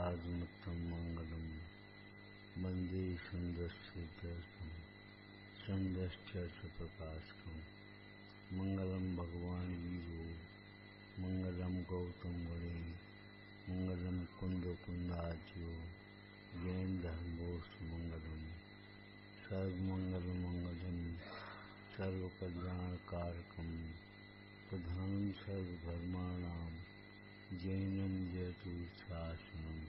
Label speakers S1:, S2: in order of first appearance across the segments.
S1: साधुमत्तम मंगलम वंदे सुंदरम चंद्रश्च प्रकाशकम मंगलम भगवान वीरो मंगलम गौतम गणे मंगलम कुंद कुंदाज्यो जैन धर्मोस मंगलम सर्वमंगल मंगलम सर्वकल्याणकारकम प्रधानम सर्वधर्माणाम जैनम जयतु शासनम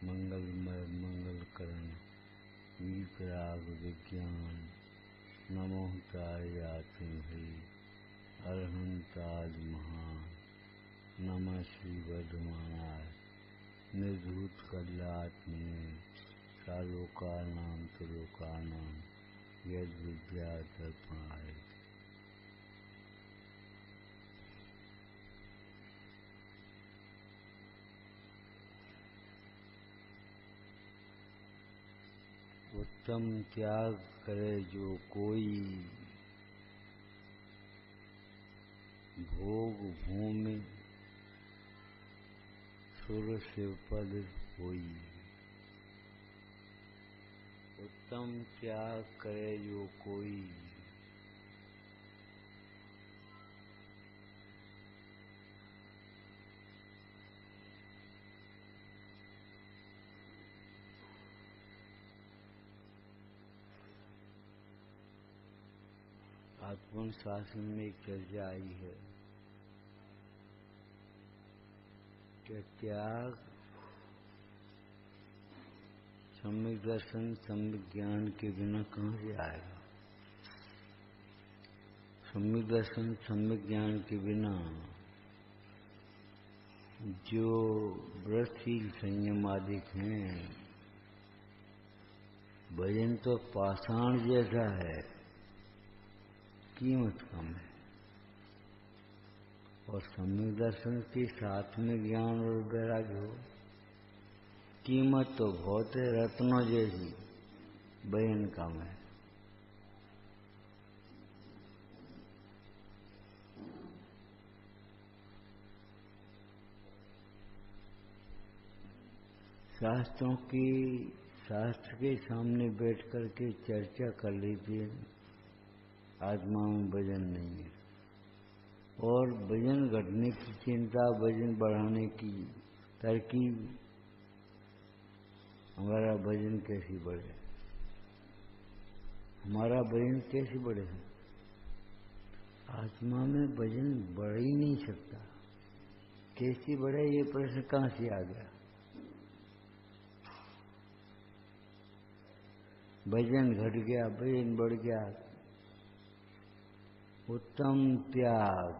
S1: मंगलमय मंगलकरण वीतराग विज्ञान नमो तायाति हरि अरहंताज महान नमः श्री वर्धमानाय निर्धूत कल्यात्मने सालोकानां त्रिलोकानां यद विद्या दर्पणाय। उत्तम त्याग करे जो कोई भोग भूमि सुर शिव पद होई। उत्तम त्याग करे जो कोई आत्म शासन में एक चर्चा आई है कि त्याग सम्यक दर्शन सम्यक ज्ञान के बिना कहाँ से आएगा। सम्यक दर्शन सम्यक ज्ञान के बिना जो व्रतशील संयम आदि हैं, भजन तो पाषाण जैसा है, कीमत कम है। और सम्यक दर्शन के साथ में ज्ञान और वैराग्य हो, कीमत तो बहुत है, रत्नों जैसी, भजन कम है। शास्त्र के सामने बैठ कर के चर्चा कर लीजिए, आत्मा में वजन नहीं है। और वजन घटने की चिंता, वजन बढ़ाने की तरकीब, हमारा वजन कैसे बढ़े, हमारा वजन कैसे बढ़े। आत्मा में वजन बढ़ ही नहीं सकता, कैसे बढ़े ये प्रश्न कहाँ से आ गया। वजन घट गया, वजन बढ़ गया। उत्तम त्याग,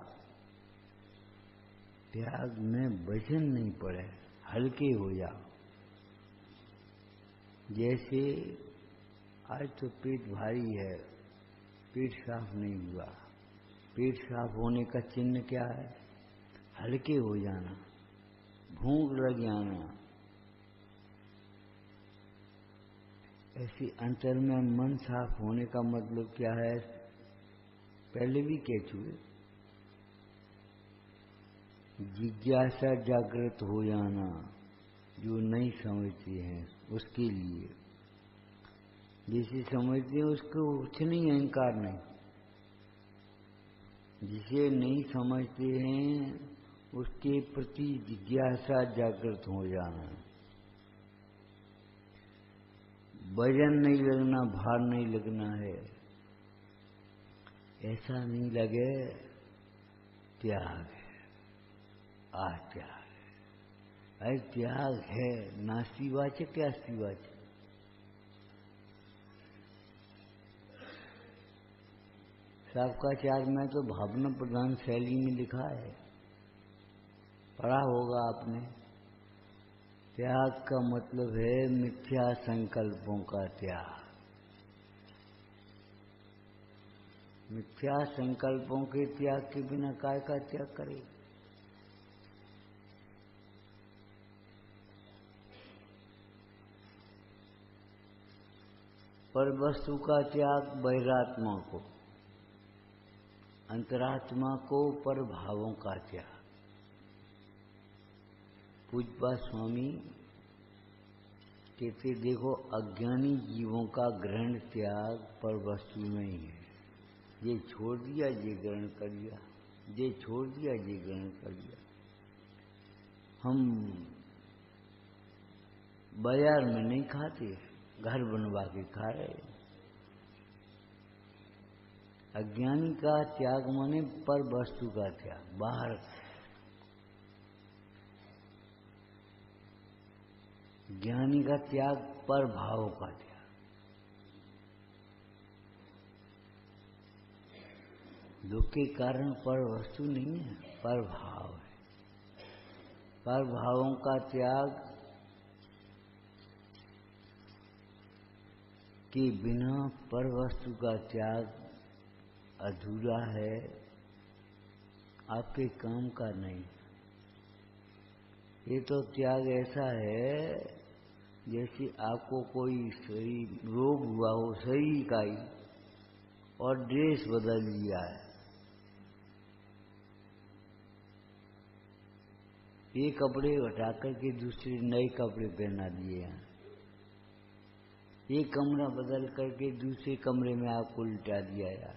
S1: त्याग में वजन नहीं पड़े, हल्के हो जाओ। जैसे आज तो पेट भारी है, पेट साफ नहीं हुआ, पेट साफ होने का चिन्ह क्या है, हल्के हो जाना, भूख लग जाना। ऐसे अंतर में मन साफ होने का मतलब क्या है, पहले भी कह चुके, जिज्ञासा जागृत हो जाना। जो नहीं समझते हैं उसके लिए, जिसे समझते हैं उसको कुछ नहीं, अहंकार नहीं। जिसे नहीं समझते हैं उसके प्रति जिज्ञासा जागृत हो जाना। वजन नहीं लगना, भार नहीं लगना है, ऐसा नहीं लगे, त्याग है, त्याग है। अरे त्याग है, नास्तिवाचक या अस्तिवाचक। शाब्दिकाचार्य में तो भावना प्रधान शैली में लिखा है, पढ़ा होगा आपने। त्याग का मतलब है मिथ्या संकल्पों का त्याग। मिथ्या संकल्पों के त्याग के बिना काय का त्याग करे। पर वस्तु का त्याग बहिरात्मा को, अंतरात्मा को पर भावों का त्याग। पूज्यपाद स्वामी कहते देखो अज्ञानी जीवों का ग्रहण त्याग पर वस्तु में ही है। ये छोड़ दिया, ये ग्रहण कर लिया, ये छोड़ दिया, ये ग्रहण कर लिया। हम बाजार में नहीं खाते, घर बनवा के खा रहे। अज्ञानी का त्याग माने पर वस्तु का त्याग, बाहर। ज्ञानी का त्याग पर भाव का त्याग। दुख के कारण पर वस्तु नहीं है, पर भाव है। पर भावों का त्याग के बिना पर वस्तु का त्याग अधूरा है, आपके काम का नहीं। ये तो त्याग ऐसा है जैसे आपको कोई शरीर रोग हुआ हो शरीर का ही, और ड्रेस बदल लिया है। ये कपड़े हटा करके दूसरे नए कपड़े पहना दिए हैं। ये कमरा बदल करके दूसरे कमरे में आपको लिटा दिया है।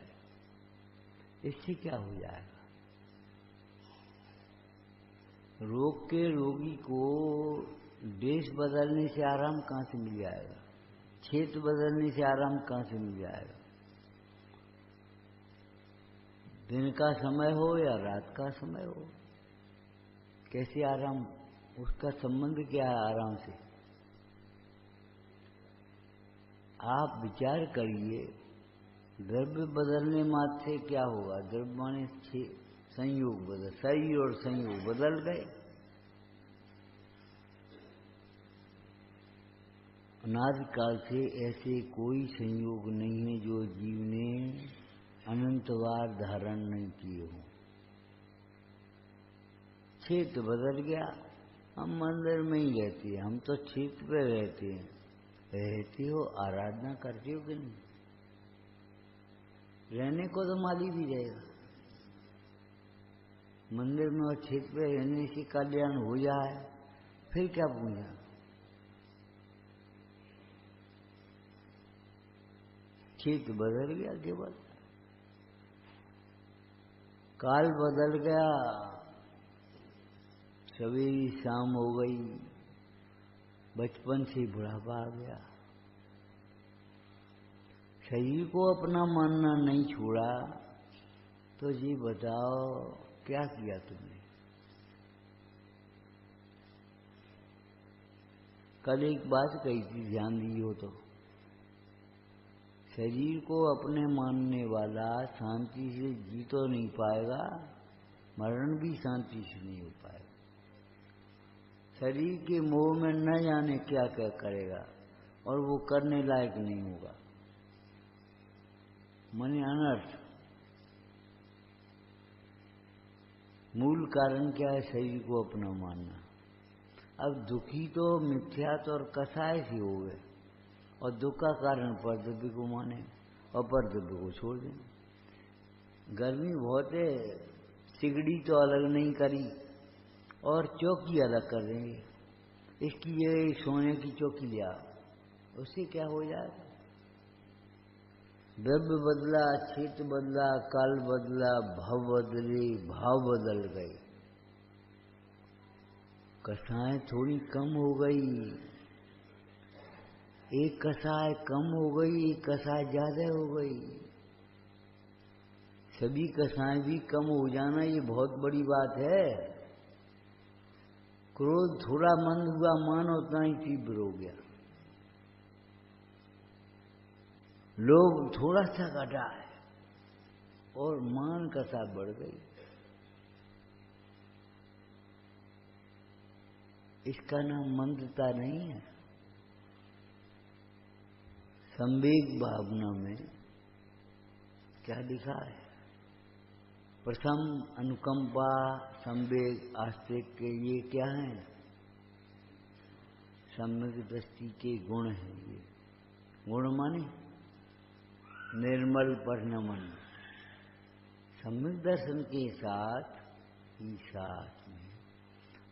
S1: इससे क्या हो जाएगा? रोग के रोगी को देश बदलने से आराम कहाँ से मिल जाएगा? क्षेत्र बदलने से आराम कहाँ से मिल जाएगा? दिन का समय हो या रात का समय हो, कैसे आराम? उसका संबंध क्या है आराम से? आप विचार करिए, द्रव्य बदलने मात्र से क्या होगा? द्रव्य माने संयोग बदल, शरीर और संयोग बदल गए। अनादिकाल से ऐसे कोई संयोग नहीं है जो जीव ने अनंतवार धारण नहीं किए हो। क्षेत्र बदल गया, हम मंदिर में ही रहते हैं, हम तो क्षेत्र पे रहते हैं। रहते हो, आराधना करते हो कि नहीं? रहने को तो माली भी रहेगा। मंदिर में और क्षेत्र पे रहने से कल्याण हो जाए, फिर क्या पूछा? क्षेत्र बदल गया, केवल काल बदल गया, सवेरी शाम हो गई, बचपन से बुढ़ापा आ गया। शरीर को अपना मानना नहीं छोड़ा, तो जी बताओ क्या किया तुमने? कल एक बात कही थी, ध्यान दी हो तो, शरीर को अपने मानने वाला शांति से जी तो नहीं पाएगा, मरण भी शांति से नहीं हो पाएगा। शरीर के मोह में न जाने क्या क्या करेगा, और वो करने लायक नहीं होगा। माने अनर्थ। मूल कारण क्या है? शरीर को अपना मानना। अब दुखी तो मिथ्यात्व और कसाय से हो गए, और दुख का कारण परद्रव्य को माने और परद्रव्य को छोड़ दें। गर्मी बहुत है, सिगड़ी तो अलग नहीं करी और चौकी अलग कर देंगे। इसकी ये सोने की चौकी लिया, उससे क्या हो जाएगा? द्रव्य बदला, क्षेत्र बदला, काल बदला, भाव बदले, भाव बदल गए। कसाएं थोड़ी कम हो गई, एक कसाय कम हो गई, एक कसाय ज्यादा हो गई। सभी कसाएं भी कम हो जाना ये बहुत बड़ी बात है। क्रोध थोड़ा मंद हुआ, मान उतना ही तीव्र हो गया। लोभ थोड़ा सा घटा है और मान कसा बढ़ गई। इसका नाम मंदता नहीं है। संवेग भावना में क्या लिखा है? प्रथम अनुकंपा, संवेग, आस्तिक, ये क्या है? सम्यक दृष्टि के गुण हैं। ये गुण माने निर्मल परिणमन। सम्यक दर्शन के साथ ही साथ में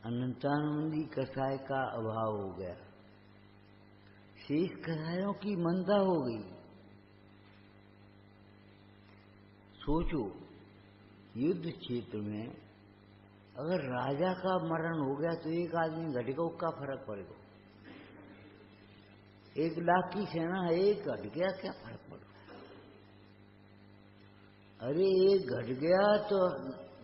S1: अनंतानंदी कसाय का अभाव हो गया। शेष कसायों की मंदा हो गई। सोचो, युद्ध क्षेत्र में अगर राजा का मरण हो गया तो एक आदमी घटेगा, उसका फर्क पड़ेगा। 1 लाख की सेना है, एक घट गया, क्या फर्क पड़ेगा? अरे एक घट गया तो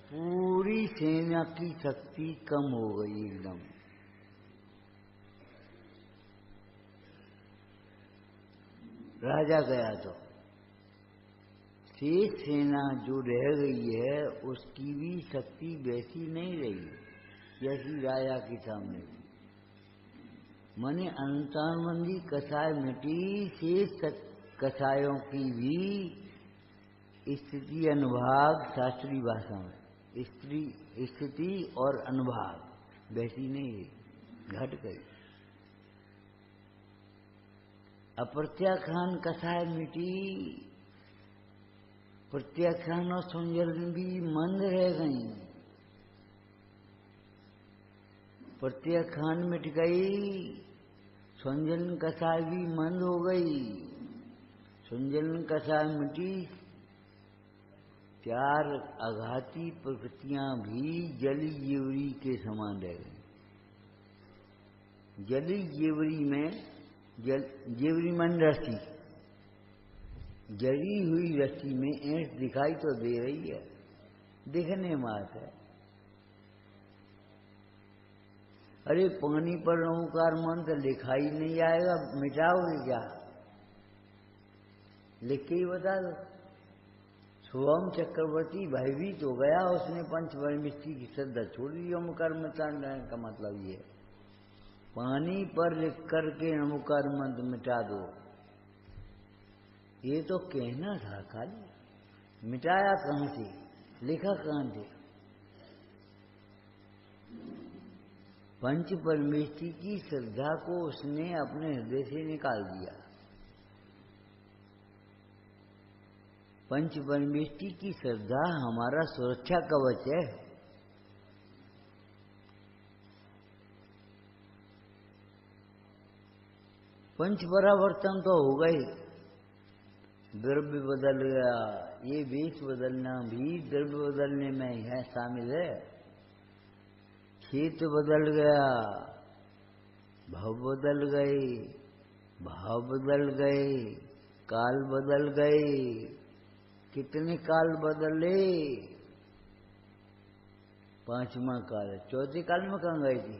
S1: पूरी सेना की शक्ति कम हो गई एकदम। राजा गया तो शेष सेना जो रह गई है उसकी भी शक्ति वैसी नहीं रही जैसी राजा के सामने थी। माने अंतर्मंदी कसाय मिटी, शेष कसायों की भी स्थिति अनुभाग शास्त्रीय भाषा में स्थिति और अनुभाग वैसी नहीं रही, घट गई। अप्रत्याख्यान कसाय मिटी, प्रत्याख्यान और संजलन भी मंद रह गई। प्रत्याख्यान मिट गई, संजलन कसाय भी मंद हो गई। संजलन कसाय मिटी, 4 आघाती प्रकृतियां भी जली जेवरी के समान रह गई। जली जेवरी में जेवरी मन रस्सी, जली हुई रस्सी में ऐंठ दिखाई तो दे रही है, दिखने मात्र है। अरे पानी पर नमोकार मंत्र लिखा ही नहीं आएगा, मिटाओगे क्या? लिख के ही बता दो। सोहम चक्रवर्ती भयभीत हो गया, उसने पंचवरमिष्टि की श्रद्धा छोड़ दी। ओमकार मिटाने का मतलब ये है, पानी पर लिख करके नमोकार मंत्र मिटा दो। ये तो कहना था खाली, मिटाया कहां से, लिखा कहां से? पंच परमेष्टि की श्रद्धा को उसने अपने हृदय से निकाल दिया। पंच परमेष्टि की श्रद्धा हमारा सुरक्षा कवच है। पंच परावर्तन तो हो गए, द्रव्य बदल गया, ये वेश बदलना भी द्रव्य बदलने में है शामिल है। क्षेत्र बदल गया, भाव बदल गए, भाव बदल गए, काल बदल गए। कितने काल बदले? 5वां काल। चौथे काल में कहाँ गए थे?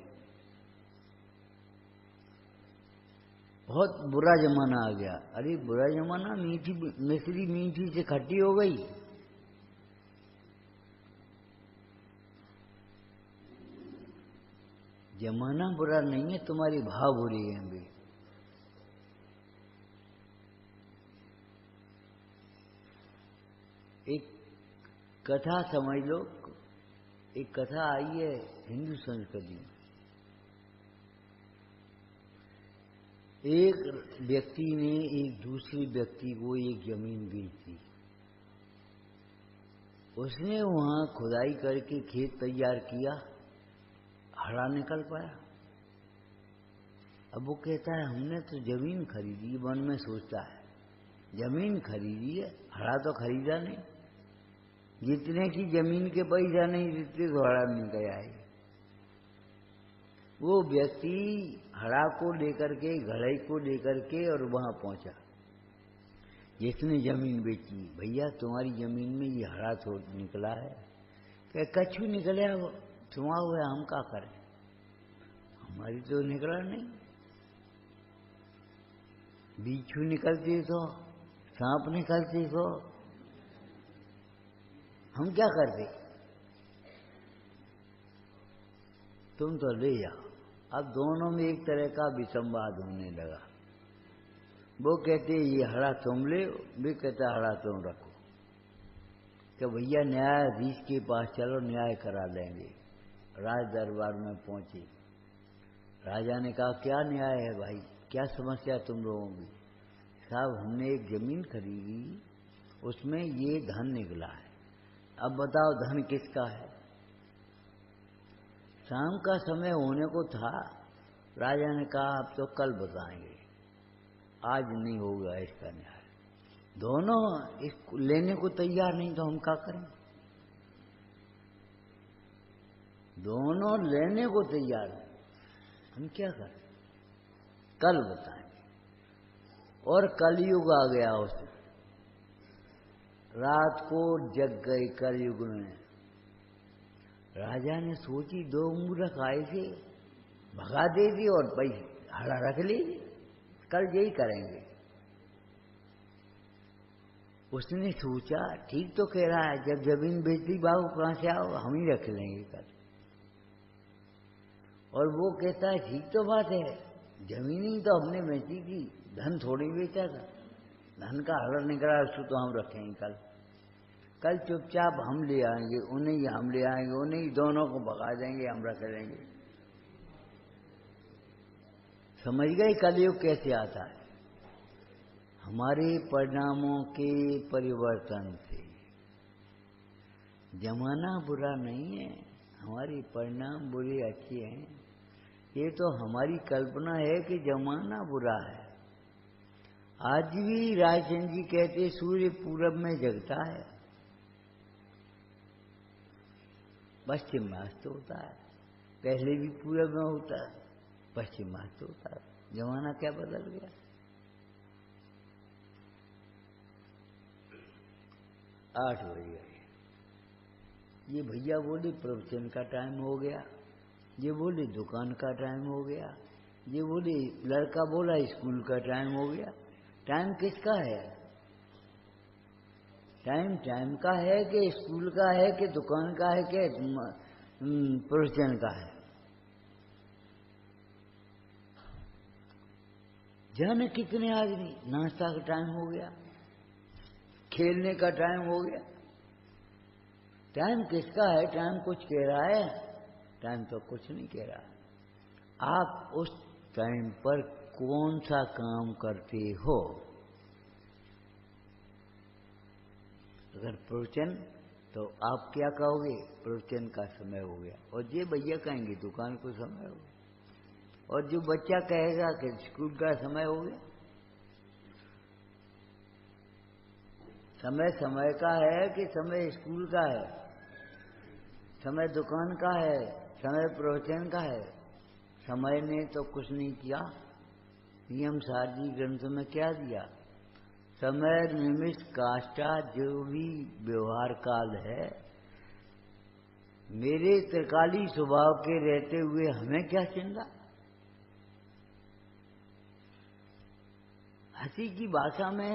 S1: बहुत बुरा जमाना आ गया। अरे बुरा जमाना, मीठी मिश्री मीठी से खट्टी हो गई। जमाना बुरा नहीं है, तुम्हारे भाव बुरे हैं भी। एक कथा समझ लो, एक कथा आई है हिंदू संस्कृति में। एक व्यक्ति ने एक दूसरे व्यक्ति को एक जमीन बेच दी। उसने वहां खुदाई करके खेत तैयार किया, हरा निकल पाया। अब वो कहता है हमने तो जमीन खरीदी, मन में सोचता है जमीन खरीदी है, हरा तो खरीदा नहीं। जितने की जमीन के पैसा नहीं जितने तो हरा नहीं गया है। वो व्यक्ति हरा को लेकर के, घड़ई को लेकर के और वहां पहुंचा जिसने जमीन बेची। भैया तुम्हारी जमीन में ये हरा तो निकला है। क्या कछु निकले, छुआ हुआ हम क्या करें, हमारी तो निकला नहीं। बिच्छू निकलती तो, सांप निकलती तो हम क्या करते? तुम तो ले जाओ। अब दोनों में एक तरह का विसंवाद होने लगा। वो कहते ये हरा तुम ले, वे कहता हरा तुम रखो। कि भैया न्यायाधीश के पास चलो, न्याय करा लेंगे। राज दरबार में पहुंचे। राजा ने कहा क्या न्याय है भाई, क्या समस्या तुम लोगों की? साहब हमने एक जमीन खरीदी, उसमें ये धन निकला है, अब बताओ धन किसका है? शाम का समय होने को था। राजा ने कहा अब तो कल बताएंगे। आज नहीं होगा इसका न्याय। दोनों इसको लेने को तैयार नहीं तो हम क्या करें? दोनों लेने को तैयार हैं, हम क्या करें? कल बताएंगे। और कलयुग आ गया उस रात को जग गई कलयुग में। राजा ने सोची 2 मूर्ख आए थे, भगा दे दी और पैसे हड़ा रख लीजिए, कल यही करेंगे। उसने सोचा ठीक तो कह रहा है, जब जमीन बेचती बाबू कहां से आओ, हम ही रख लेंगे कल। और वो कहता है ठीक तो बात है, जमीन ही तो हमने बेची थी, धन थोड़ी बेचा था, धन का हड़ा निकला, उसको तो हम रखेंगे कल। कल चुपचाप हम ले आएंगे, उन्हें ही हम ले आएंगे, उन्हें ही दोनों को भगा देंगे, हम रख लेंगे। समझ गए कलयुग कैसे आता है? हमारे परिणामों के परिवर्तन से। जमाना बुरा नहीं है, हमारे परिणाम बुरे अच्छे हैं। ये तो हमारी कल्पना है कि जमाना बुरा है। आज भी रायचंद जी कहते सूर्य पूरब में जगता है, पश्चिम में अस्त होता है। पहले भी पूरब में होता है, पश्चिम में अस्त होता है। जमाना क्या बदल गया? आठ बज गए। ये भैया बोले प्रवचन का टाइम हो गया, ये बोले दुकान का टाइम हो गया, ये बोले लड़का बोला स्कूल का टाइम हो गया। टाइम किसका है? टाइम टाइम का है कि स्कूल का है कि दुकान का है कि प्रवचन का है? जाने कितने आदमी, नाश्ता का टाइम हो गया, खेलने का टाइम हो गया। टाइम किसका है? टाइम कुछ कह रहा है? टाइम तो कुछ नहीं कह रहा। आप उस टाइम पर कौन सा काम करते हो? अगर प्रवचन, तो आप क्या कहोगे? प्रवचन का समय हो गया। और ये भैया कहेंगे दुकान को समय हो गया। और जो बच्चा कहेगा कि स्कूल का समय हो गया। समय समय का है कि समय स्कूल का है? समय दुकान का है, समय प्रवचन का है? समय ने तो कुछ नहीं किया। नियम सारजी ग्रंथ में क्या दिया? समय निमिष काष्ठा, जो भी व्यवहार काल है, मेरे त्रिकाली स्वभाव के रहते हुए हमें क्या चिंता? हंसी की भाषा में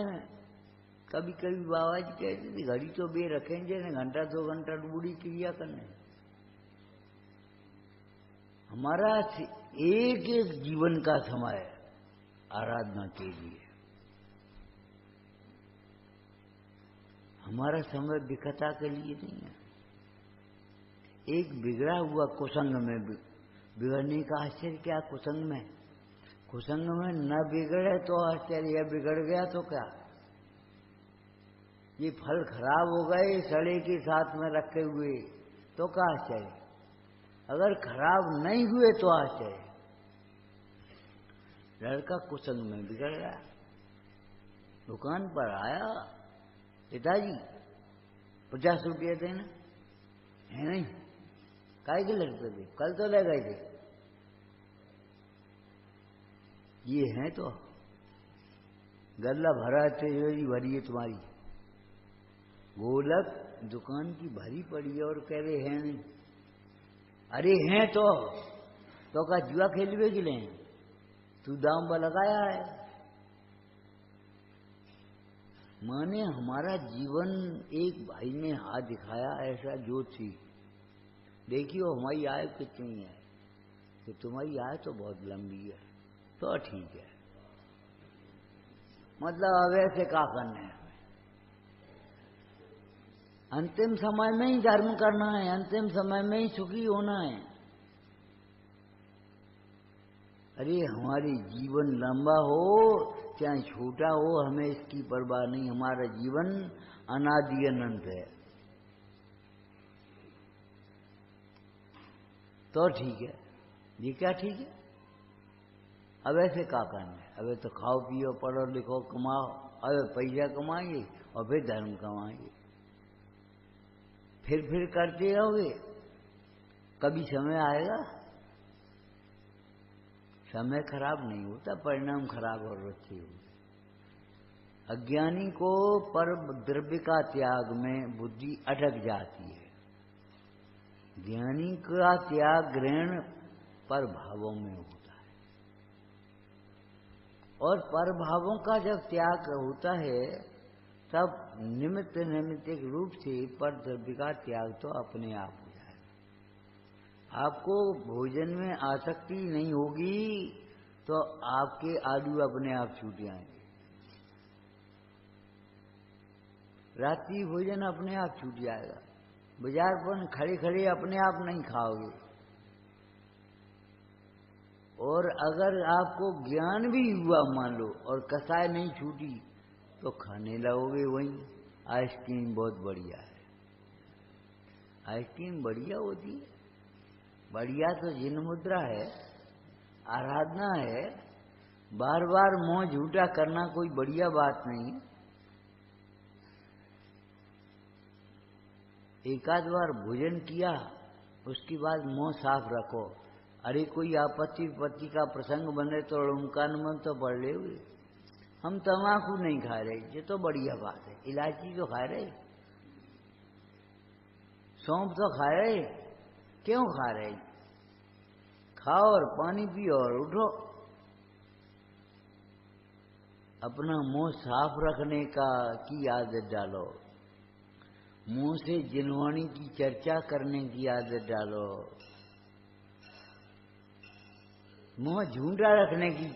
S1: कभी कभी बाबा जी कहते थे घड़ी तो बे रखेंगे ना, घंटा 2 घंटा बूढ़ी क्रिया करने। हमारा एक एक जीवन का समय आराधना के लिए। हमारा समय विकता के लिए नहीं है। एक बिगड़ा हुआ कुसंग में, बिगड़ने का आश्चर्य क्या? कुसंग में, कुसंग में न बिगड़े तो आश्चर्य, बिगड़ गया तो क्या? ये फल खराब हो गए सड़े के साथ में रखे हुए तो क्या आश्चर्य? अगर खराब नहीं हुए तो आश्चर्य। लड़का कुसंग में बिगड़ गया, दुकान पर आया, पिताजी 50 रुपये देना है। नहीं, काहे के लगते थे? कल तो ले गए थे। ये है तो गल्ला भरा, तिजोरी भरी है तुम्हारी, गोलक दुकान की भरी पड़ी है और कह रहे हैं नहीं। अरे हैं तो का जुआ खेलवे के लिए तू दाम पर लगाया है। माने हमारा जीवन, एक भाई ने हाथ दिखाया ऐसा जो थी, देखियो हमारी आयु कितनी है, तो तुम्हारी आयु तो बहुत लंबी है, तो ठीक है। मतलब अब ऐसे क्या करना है? अंतिम समय में ही धर्म करना है, अंतिम समय में ही सुखी होना है। अरे हमारी जीवन लंबा हो चाहे छोटा हो, हमें इसकी परवाह नहीं। हमारा जीवन अनादि अनंत है, तो ठीक है। ये क्या ठीक है? अब ऐसे क्या करना है? अब तो खाओ पियो पढ़ो लिखो कमाओ, अब पैसा कमाएंगे और फिर धर्म कमाएंगे, फिर करते रहोगे। कभी समय आएगा, समय खराब नहीं होता, परिणाम खराब और अच्छे होते। अज्ञानी को पर द्रव्य का त्याग में बुद्धि अटक जाती है, ज्ञानी का त्याग ग्रहण पर भावों में होता है। और पर भावों का जब त्याग होता है तब निमित्त नैमित्तिक रूप से पर द्रव्य का त्याग तो अपने आप हो जाएगा। आपको भोजन में आसक्ति नहीं होगी तो आपके आलू अपने आप छूट जाएंगे, रात्रि भोजन अपने आप छूट जाएगा, बाजार पर खड़े खड़े अपने आप नहीं खाओगे। और अगर आपको ज्ञान भी हुआ मान लो और कसाय नहीं छूटी तो खाने लगोगे वहीं। आइसक्रीम बहुत बढ़िया है, आइसक्रीम बढ़िया होती है, बढ़िया तो जिन मुद्रा है, आराधना है। बार बार मुंह झूठा करना कोई बढ़िया बात नहीं। एक आध बार भोजन किया उसके बाद मुंह साफ रखो। अरे कोई आपत्ति विपत्ति का प्रसंग बने तो ओंकार मन तो पढ़ ले। हम तम्बाकू नहीं खा रहे, ये तो बढ़िया बात है। इलायची तो खा रहे, सौंफ तो खा रहे, क्यों खा रहे? खाओ और पानी पियो और उठो। अपना मुंह साफ रखने की आदत डालो, मुंह से जिनवाणी की चर्चा करने की आदत डालो, मुंह झूठा रखने की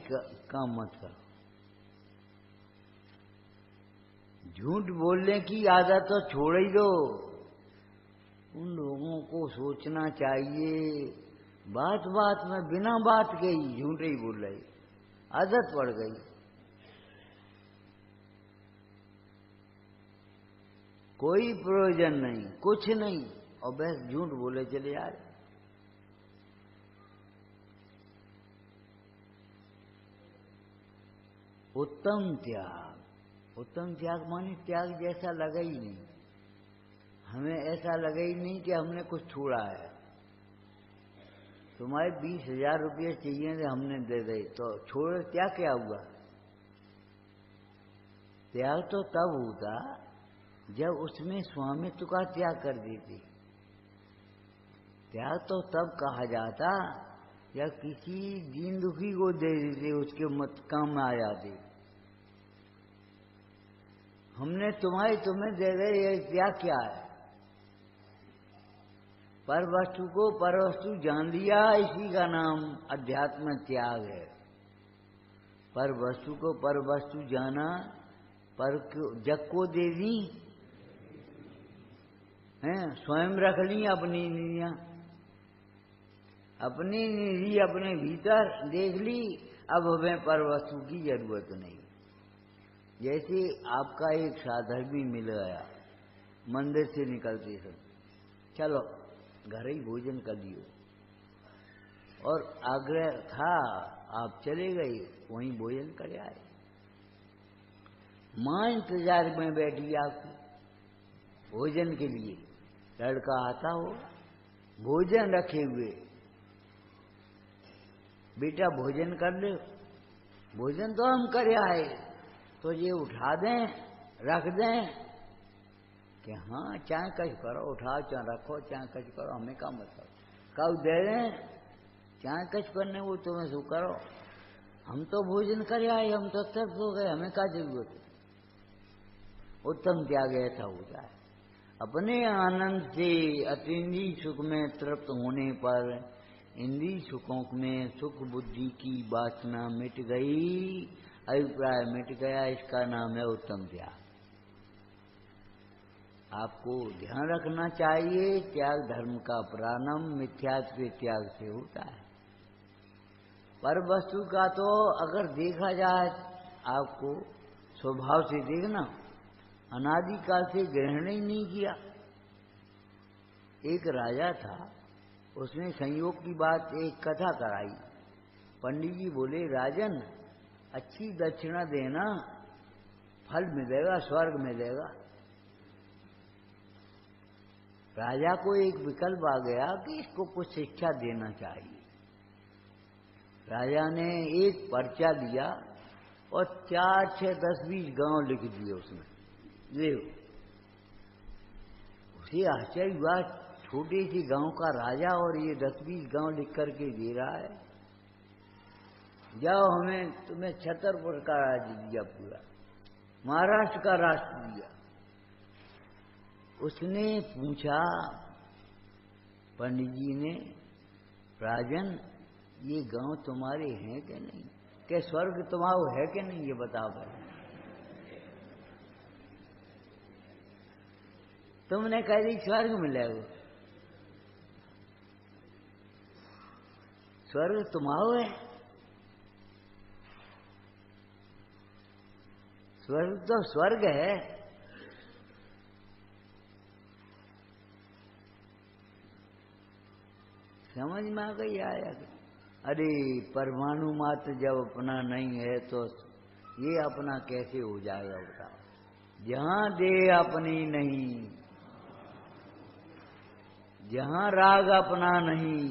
S1: काम मत करो। झूठ बोलने की आदत तो छोड़ ही दो। उन लोगों को सोचना चाहिए, बात बात में बिना बात के ही झूठ ही बोल रही, आदत पड़ गई। कोई प्रयोजन नहीं, कुछ नहीं, और बस झूठ बोले चले जा रहे। उत्तम त्याग, उत्तम त्याग माने त्याग जैसा लगा ही नहीं। हमें ऐसा लगा ही नहीं कि हमने कुछ छोड़ा है। तुम्हारे 20,000 रुपये चाहिए थे, हमने दे दे तो छोड़, त्याग क्या हुआ? त्याग तो तब होता जब उसमें स्वामित्व का त्याग कर देते। त्याग तो तब कहा जाता या किसी दीन दुखी को दे देते, उसके मत काम में आ जाते। हमने तुम्हें दे दे, ये त्याग क्या है? पर वस्तु को पर वस्तु जान लिया, इसी का नाम अध्यात्म त्याग है। पर वस्तु को पर वस्तु जाना, पर जग को दे दी हैं, स्वयं रख ली अपनी निधियां, अपनी निधि अपने भीतर देख ली। अब हमें पर वस्तु की जरूरत नहीं। जैसे आपका एक साधक भी मिल गया, मंदिर से निकलते सब, चलो घर ही भोजन कर लियो, और आग्रह था आप चले गए, वहीं भोजन कर आए। मां इंतजार में बैठी आपकी भोजन के लिए, लड़का आता हो भोजन रखे हुए, बेटा भोजन कर ले। भोजन तो हम कर आए, तो ये उठा दें रख दें कि हाँ चाहे कच करो, उठाओ चाहे रखो, चाहे कच करो, हमें क्या मतलब। कब दे दें, चाहे कच करने वो तुम्हें सो करो, हम तो भोजन कर आए, हम तो तृप्त हो गए, हमें क्या जरूरत है। उत्तम त्याग ऐसा होता है। अपने आनंद से अतीन्द्रिय सुख में तृप्त होने पर इंद्रिय सुखों में सुख बुद्धि की वासना मिट गई, अभिप्राय मिट गया, इसका नाम है उत्तम त्याग। आपको ध्यान रखना चाहिए, त्याग धर्म का प्रारंभ मिथ्यात्व के त्याग से होता है। पर वस्तु का तो अगर देखा जाए, आपको स्वभाव से देखना, अनादिकाल से ग्रहण ही नहीं किया। एक राजा था, उसने संयोग की बात एक कथा कराई। पंडित जी बोले राजन अच्छी दक्षिणा देना, फल मिलेगा, स्वर्ग मिलेगा। राजा को एक विकल्प आ गया कि इसको कुछ शिक्षा देना चाहिए। राजा ने एक पर्चा दिया और 4, 6, 10, 20 गांव लिख दिए उसमें। देखो उसे आश्चर्य हुआ, छोटे से गांव का राजा और ये 10-20 गांव लिख करके दे रहा है। जाओ हमें तुम्हें छतरपुर का राज्य दिया, पूरा महाराष्ट्र का राष्ट्र दिया। उसने पूछा पंडित जी ने, राजन ये गांव तुम्हारे हैं कि नहीं, क्या स्वर्ग तुम्हारा है कि नहीं, ये बताओ भाई। तुमने कह दी स्वर्ग मिलेगा, स्वर्ग तुम्हारा है? स्वर्ग तो स्वर्ग है। समझ में आ गई आया? अरे परमाणु मात्र जब अपना नहीं है तो ये अपना कैसे हो जाएगा बताओ। जहां देह अपनी नहीं, जहां राग अपना नहीं,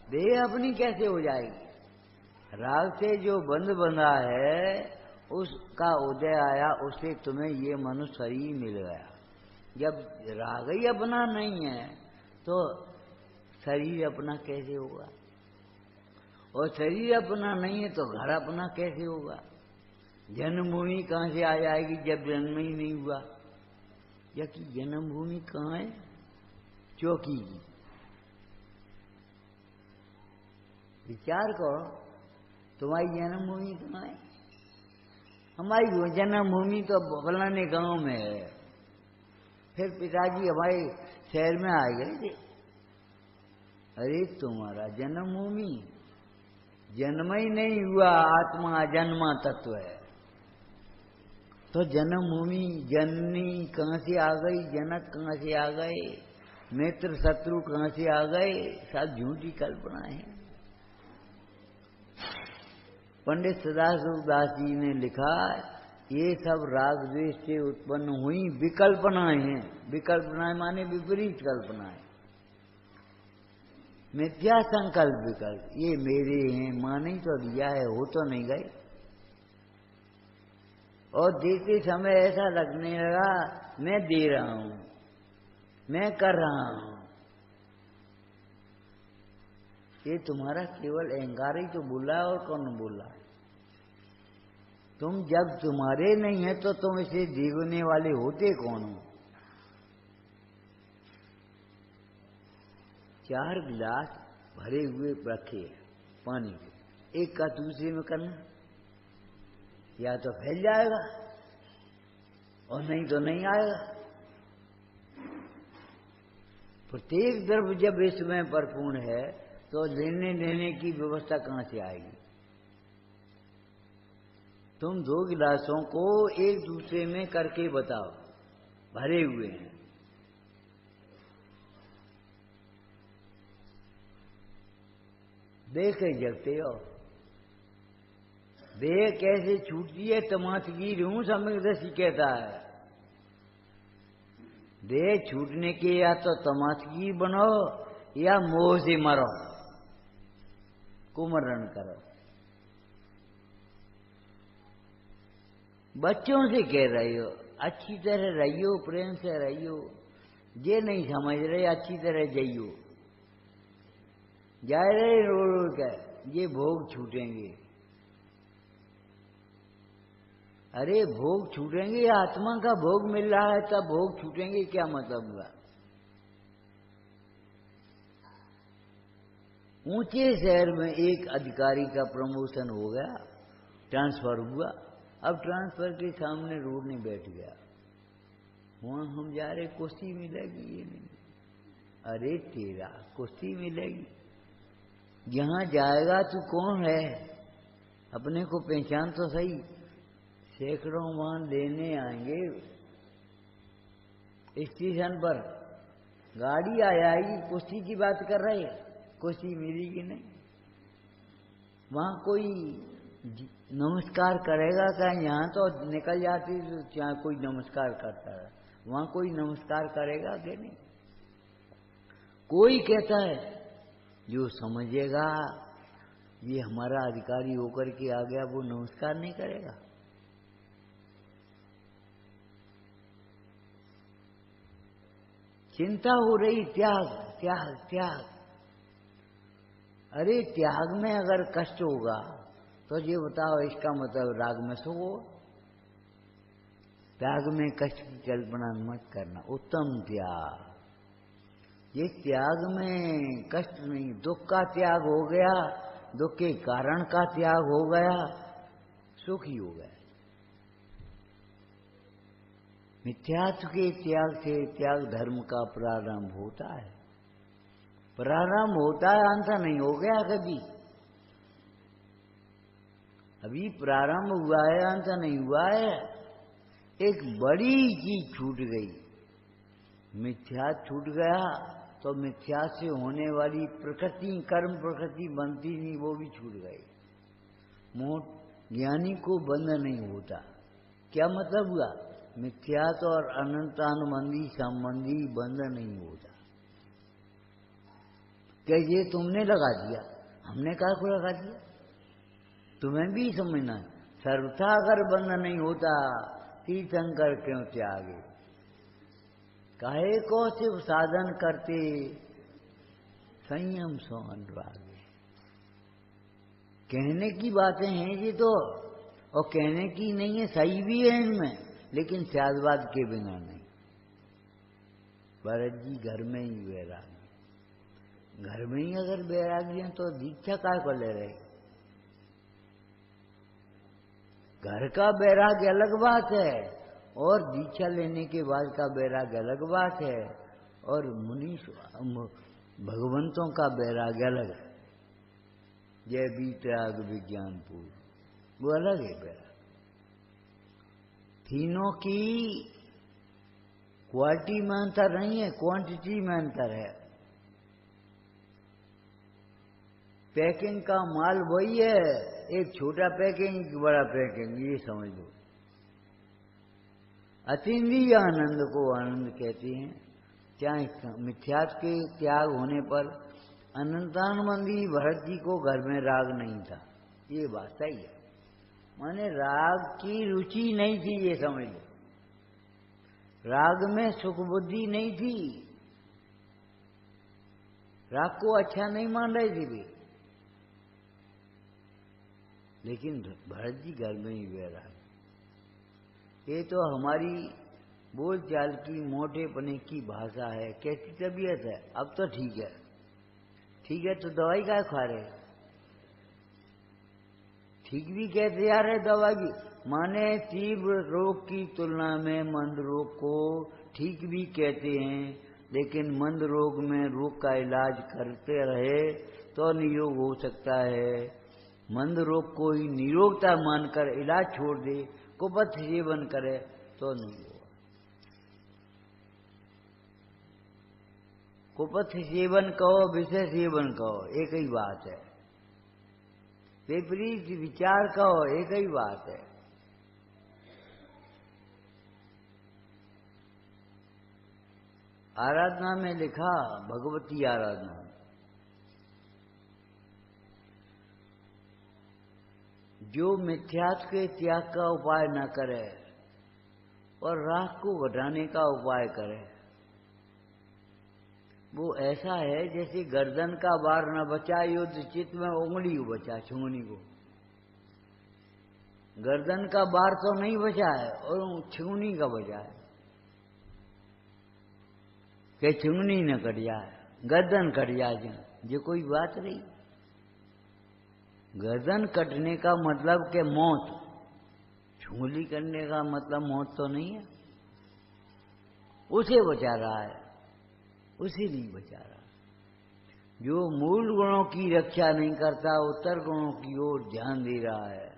S1: देह अपनी कैसे हो जाएगी? राग से जो बंध बंधा है उसका उदय आया, उससे तुम्हें ये मनुष्य शरीर मिल गया। जब राग ही अपना नहीं है तो शरीर अपना कैसे होगा? और शरीर अपना नहीं है तो घर अपना कैसे होगा? जन्मभूमि कहां से आ जाएगी जब जन्म ही नहीं हुआ? या कि जन्मभूमि कहां है? चौकी की। विचार करो, तुम्हारी जन्मभूमि कहां है? हमारी जन्मभूमि तो फलाने गांव में है। फिर पिताजी हमारे शहर में आ गए थे। अरे तुम्हारा जन्मभूमि जन्म ही नहीं हुआ, आत्मा जन्मा तत्व है। तो जन्मभूमि जननी कहां से आ गई, जनक कहां से आ गए, मित्र शत्रु कहां से आ गए? सब झूठी कल्पना है। पंडित सदाशिव दास जी ने लिखा, ये सब राग द्वेष से उत्पन्न हुई विकल्पनाएं हैं। विकल्पनाएं माने विपरीत कल्पनाएं, मिथ्या संकल्प विकल्प। ये मेरे हैं, माने तो दिया है, हो तो नहीं गए। और देते समय ऐसा लगने लगा मैं दे रहा हूं, मैं कर रहा हूं। ये तुम्हारा केवल अहंकार ही तो बोला है, और कौन बोला है? तुम जब तुम्हारे नहीं है तो तुम इसे देने वाले होते कौन हो? 4 गिलास भरे हुए रखे पानी के, एक का दूसरे में करना, या तो फैल जाएगा और नहीं तो नहीं आएगा। प्रत्येक द्रव्य जब इसमें परिपूर्ण है तो लेने देने की व्यवस्था कहां से आएगी? तुम 2 गिलासों को एक दूसरे में करके बताओ, भरे हुए हैं, देख के जगते हो। देह कैसे छूटती है? तमाशगीर हूं सम्यक कहता है। देह छूटने के या तो तमाशगीर बनो या मोह से मरो, कुमरण करो। बच्चों से कह रही हो अच्छी तरह रहियो, प्रेम से रहियो। ये नहीं समझ रहे अच्छी तरह जइयो, जा रहे रो रो कर, ये भोग छूटेंगे। अरे भोग छूटेंगे, आत्मा का भोग मिल रहा है तब भोग छूटेंगे, क्या मतलब हुआ? ऊंचे शहर में एक अधिकारी का प्रमोशन हो गया, ट्रांसफर हुआ। अब ट्रांसफर के सामने रोड नहीं बैठ गया, वहां हम जा रहे कुर्सी मिलेगी, ये नहीं। अरे तेरा कुर्सी मिलेगी, जहां जाएगा तू कौन है? अपने को पहचान तो सही। सैकड़ों वाहन लेने आएंगे स्टेशन पर, गाड़ी आ जाएगी, कुर्सी की बात कर रहे हैं, कुर्सी मिलेगी नहीं। वहां कोई नमस्कार करेगा क्या? यहाँ तो निकल जाती तो यहाँ कोई नमस्कार करता है, वहां कोई नमस्कार करेगा कि नहीं? कोई कहता है जो समझेगा ये हमारा अधिकारी होकर के आ गया, वो नमस्कार नहीं करेगा। चिंता हो रही त्याग त्याग त्याग। अरे त्याग में अगर कष्ट होगा तो ये बताओ, इसका मतलब राग में सुख हो? त्याग में कष्ट की कल्पना मत करना। उत्तम त्याग, ये त्याग में कष्ट नहीं, दुख का त्याग हो गया, दुख के कारण का त्याग हो गया, सुख ही हो गया। मिथ्यात्व के त्याग से त्याग धर्म का प्रारंभ होता है। प्रारंभ होता है, अंत नहीं हो गया कभी। अभी प्रारंभ हुआ है, अंत नहीं हुआ है। एक बड़ी चीज छूट गई, मिथ्या छूट गया तो मिथ्या से होने वाली प्रकृति, कर्म प्रकृति बनती नहीं, वो भी छूट गई। मोह ज्ञानी को बंध नहीं होता। क्या मतलब हुआ? मिथ्यात्व और अनंतानुबंधी संबंधी बंध नहीं होता। क्या ये तुमने लगा दिया? हमने कहा को लगा दिया? तुम्हें भी समझना है। सर्वथा अगर बंध नहीं होता, तीर्थंकर क्यों त्यागे? काहे को सिर्फ साधन करते, संयम सो अनुरागे। कहने की बातें हैं ये तो, और कहने की नहीं है, सही भी है इनमें, लेकिन त्यागवाद के बिना नहीं। भरत जी घर में ही वैराग्य, घर में ही अगर वैराग्य है तो दीक्षा काय को ले रहे? घर का वैराग्य अलग बात है, और दीक्षा लेने के बाद का वैराग्य अलग बात है, और मुनि भगवंतों का वैराग्य अलग है। जय बीतराग विज्ञानपुर, वो अलग है वैराग्य। तीनों की क्वालिटी में अंतर नहीं है, क्वांटिटी में अंतर है। पैकिंग का माल वही है, एक छोटा पैकिंग, एक बड़ा पैकिंग, ये समझ लो। अतीन्द्रिय आनंद को आनंद कहते हैं। चाहे मिथ्यात्व के त्याग होने पर अनंतानुबंधी भरत जी को घर में राग नहीं था, ये बात सही है। माने राग की रुचि नहीं थी, ये समझ लो। राग में सुख बुद्धि नहीं थी, राग को अच्छा नहीं मान रहे थे वे, लेकिन भरत जी घर में ही वैराग। ये तो हमारी बोलचाल की मोटेपने की भाषा है। कैसी तबीयत है? अब तो ठीक है। ठीक है तो दवाई क्या खा रहे? ठीक भी कहते जा रहे दवाई भी, माने तीव्र रोग की तुलना में मंद रोग को ठीक भी कहते हैं, लेकिन मंद रोग में रोग का इलाज करते रहे तो निरोग हो सकता है। मंद रोग को ही निरोगता मानकर इलाज छोड़ दे, कुपथ सेवन करे तो नहीं होगा। कुपथ सेवन कहो, विषय सेवन कहो, एक ही बात है। विपरीत विचार कहो, एक ही बात है। आराधना में लिखा, भगवती आराधना, जो मिथ्यात्व के त्याग का उपाय न करे और राग को घटाने का उपाय करे, वो ऐसा है जैसे गर्दन का बार न बचा, युद्ध चित्त में उंगली को बचा, छुंगनी को। गर्दन का बार तो नहीं बचा है और छुंगनी का बचा है, कि छुंगनी न कट जाए, गर्दन कट जाए, ये कोई बात नहीं। गर्दन कटने का मतलब के मौत, छुंगली करने का मतलब मौत तो नहीं है। उसे बचा रहा है, उसे नहीं बचा रहा। जो मूल गुणों की रक्षा नहीं करता, उत्तर गुणों की ओर ध्यान दे रहा है।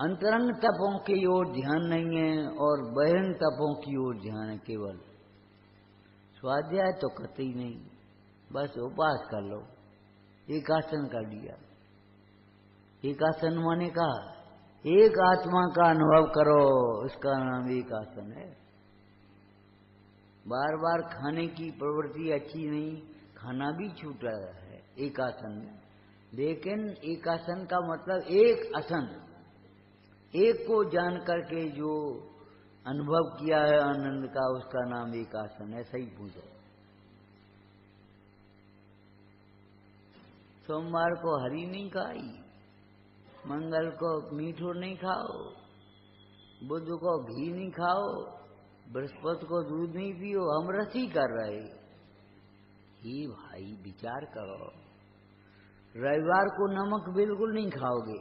S1: अंतरंग तपों की ओर ध्यान नहीं है और बहिरंग तपों की ओर ध्यान है केवल। स्वाध्याय तो कतई नहीं, बस उपास कर लो, एक आसन कर लिया। एक आसन माने कहा एक आत्मा का अनुभव करो, उसका नाम एक आसन है। बार बार खाने की प्रवृत्ति अच्छी नहीं, खाना भी छूट रहा है एक आसन में, लेकिन एक आसन का मतलब एक आसन, एक को जान करके जो अनुभव किया है आनंद का, उसका नाम एक आसन है। सही पूछो। सोमवार को हरी नहीं खाई, मंगल को मीठो नहीं खाओ, बुध को घी नहीं खाओ, बृहस्पति को दूध नहीं पियो, हम रसी कर रहे। ही भाई विचार करो, रविवार को नमक बिल्कुल नहीं खाओगे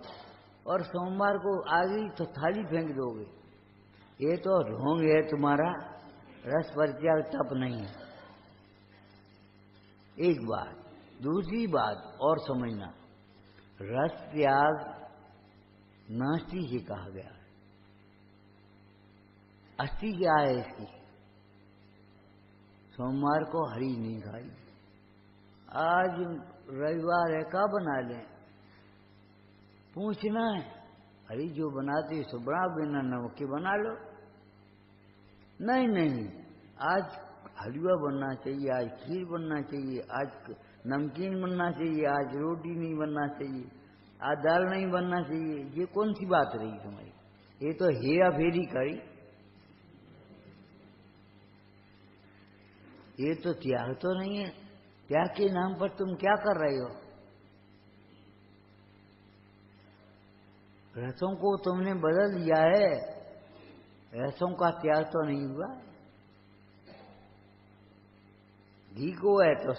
S1: और सोमवार को आ गई तो थाली फेंक दोगे। ये तो ढोंग है तुम्हारा, रस परित्याग तप नहीं है। एक बात। दूसरी बात और समझना, रस त्याग नास्ति से कहा गया है। अस्थि क्या है इसकी? सोमवार को हरी नहीं खाई, आज रविवार है का बना लें, पूछना है हरी जो बनाती है सो बना, बिना नमक के बना लो। नहीं नहीं, आज हलवा बनना चाहिए, आज खीर बनना चाहिए, आज नमकीन बनना चाहिए, आज रोटी नहीं बनना चाहिए, आज दाल नहीं बनना चाहिए। ये कौन सी बात रही तुम्हारी? ये तो हेरा फेरी करी, ये तो त्याग तो नहीं है। त्याग के नाम पर तुम क्या कर रहे हो? रसों को तुमने बदल दिया है, रसों का त्याग तो नहीं हुआ। घी को है तो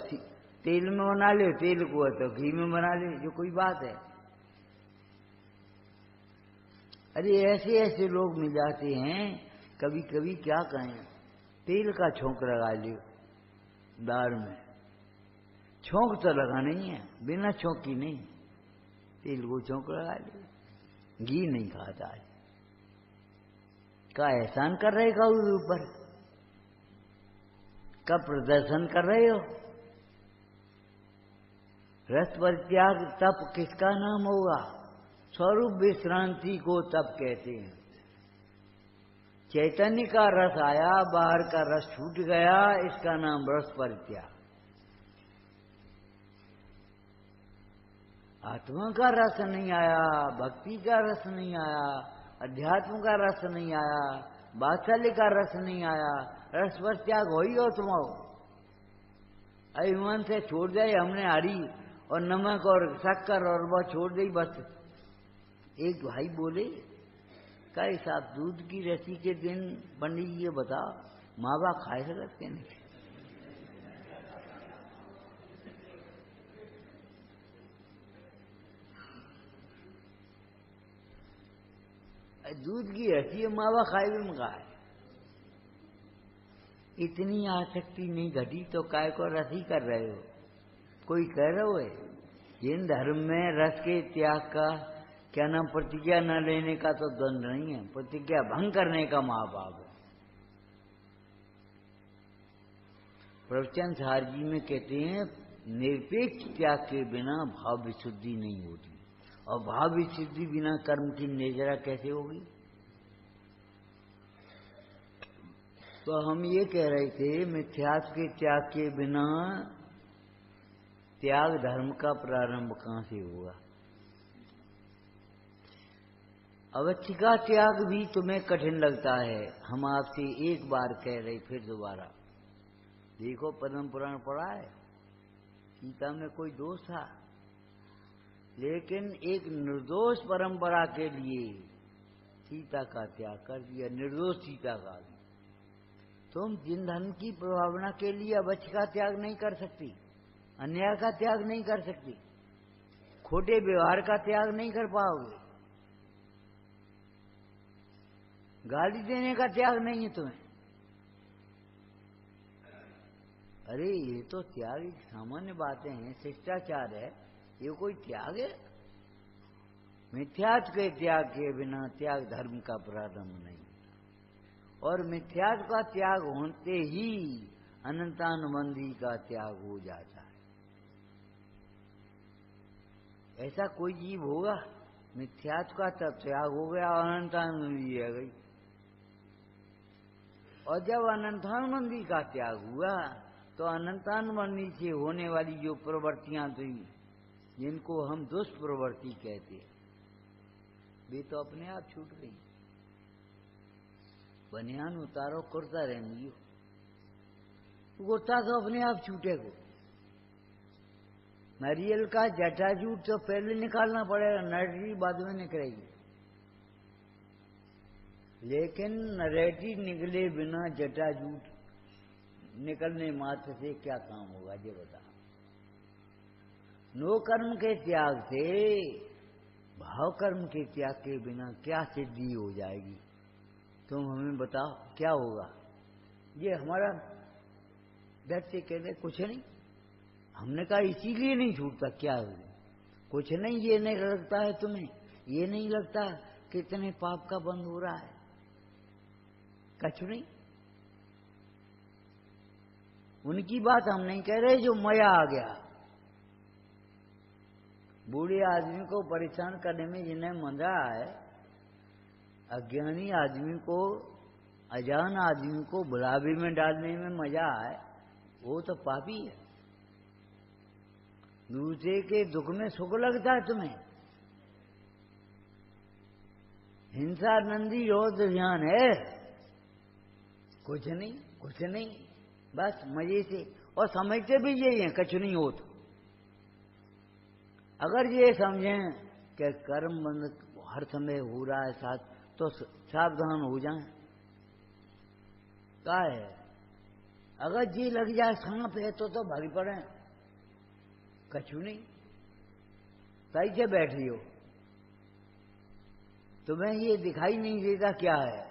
S1: तेल में बना ले, तेल को है तो घी में बना ले, जो कोई बात है? अरे ऐसे ऐसे लोग मिल जाते हैं, कभी कभी क्या कहें, तेल का छोंक लगा लियो दाल में। छोंक तो लगा नहीं है, बिना छोंक की नहीं, तेल को छोंक लगा लियो। घी नहीं खाता है, का एहसान कर रहे का ऊपर, का प्रदर्शन कर रहे हो? रस परित्याग तप किसका नाम होगा? स्वरूप विश्रांति को तप कहते हैं। चैतन्य का रस आया, बाहर का रस छूट गया, इसका नाम रस परित्याग। आत्मा का रस नहीं आया, भक्ति का रस नहीं आया, अध्यात्म का रस नहीं आया, वात्सल्य का रस नहीं आया, रस परित्याग हो ही हो तुम। अभिमान से छोड़ जाए हमने हरी और नमक और शक्कर और वह छोड़ दी बस। एक भाई बोले का हिसाब दूध की रस्सी के दिन पंडित जी ये बताओ माँ बाप खाए सकते नहीं? दूध की रस्सी माँ बाप खाए भी मंगाए। इतनी आसक्ति नहीं घटी तो काय को रसी कर रहे हो? कोई कह रहे हो जिन धर्म में रस के त्याग का क्या नाम, प्रतिज्ञा न लेने का तो दंड नहीं है, प्रतिज्ञा भंग करने का महापाप है। प्रवचन सार जी में कहते हैं निरपेक्ष त्याग के बिना भाव विशुद्धि नहीं होती, और भाव विशुद्धि बिना कर्म की निर्जरा कैसे होगी? तो हम ये कह रहे थे मिथ्यात्व के त्याग के बिना त्याग धर्म का प्रारंभ कहां से होगा? अवच्छी का त्याग भी तुम्हें कठिन लगता है। हम आपसे एक बार कह रहे फिर दोबारा देखो, पद्म पुराण पढ़ा है, सीता में कोई दोष था, लेकिन एक निर्दोष परंपरा के लिए सीता का त्याग कर दिया, निर्दोष सीता का भी। तुम जिन धर्म की प्रभावना के लिए अवच्छ का त्याग नहीं कर सकती, अन्याय का त्याग नहीं कर सकती, खोटे व्यवहार का त्याग नहीं कर पाओगे, गाली देने का त्याग नहीं है तुम्हें। अरे ये तो त्याग एक सामान्य बातें हैं, शिष्टाचार है, ये कोई त्याग है? मिथ्यात्व के त्याग के बिना त्याग धर्म का प्रारंभ नहीं, और मिथ्यात्व का त्याग होते ही अनंतानुबंधी का त्याग हो जाता है। ऐसा कोई जीव होगा? मिथ्यात्व का तब त्याग हो गया, अनंतानंदी आ गई। और जब अनंतानंदी का त्याग हुआ तो अनंतानंदी से होने वाली जो प्रवृत्तियां थी, जिनको हम दुष्प्रवृत्ति कहते हैं, वे तो अपने आप छूट गई। बनियान उतारो, कुर्ता रहनी हो, कुर्ता तो अपने आप छूटेगा। नारियल का जटाजूट तो पहले निकालना पड़ेगा, नरेटी बाद में निकलेगी। लेकिन नरेटी निकले बिना जटाजूट निकलने मात्र से क्या काम होगा, ये बता। नो कर्म के त्याग से, भाव कर्म के त्याग के बिना क्या सिद्धि हो जाएगी? तुम हमें बताओ क्या होगा? ये हमारा डर से कहते कुछ नहीं। हमने कहा इसीलिए नहीं छूटता, क्या हो कुछ नहीं। ये नहीं लगता है तुम्हें, ये नहीं लगता कितने पाप का बंद हो रहा है? कछ नहीं। उनकी बात हम नहीं कह रहे जो मया आ गया। बूढ़े आदमी को परेशान करने में जिन्हें मजा है, अज्ञानी आदमी को, अजान आदमी को बुढ़ापे में डालने में मजा है, वो तो पापी है। दूसरे के दुख में सुख लगता है तुम्हें? हिंसा नंदी रोज ध्यान है, कुछ नहीं, कुछ नहीं, बस मजे से। और समझते भी यही है, कुछ नहीं हो। तो अगर ये समझें कि कर्म बंद हर समय हो रहा है साथ, तो सावधान हो जाएं। क्या है, अगर जी लग जाए सांप है तो भागी पड़े, कछु नहीं। सही से बैठी हो, तुम्हें ये दिखाई नहीं देता क्या है?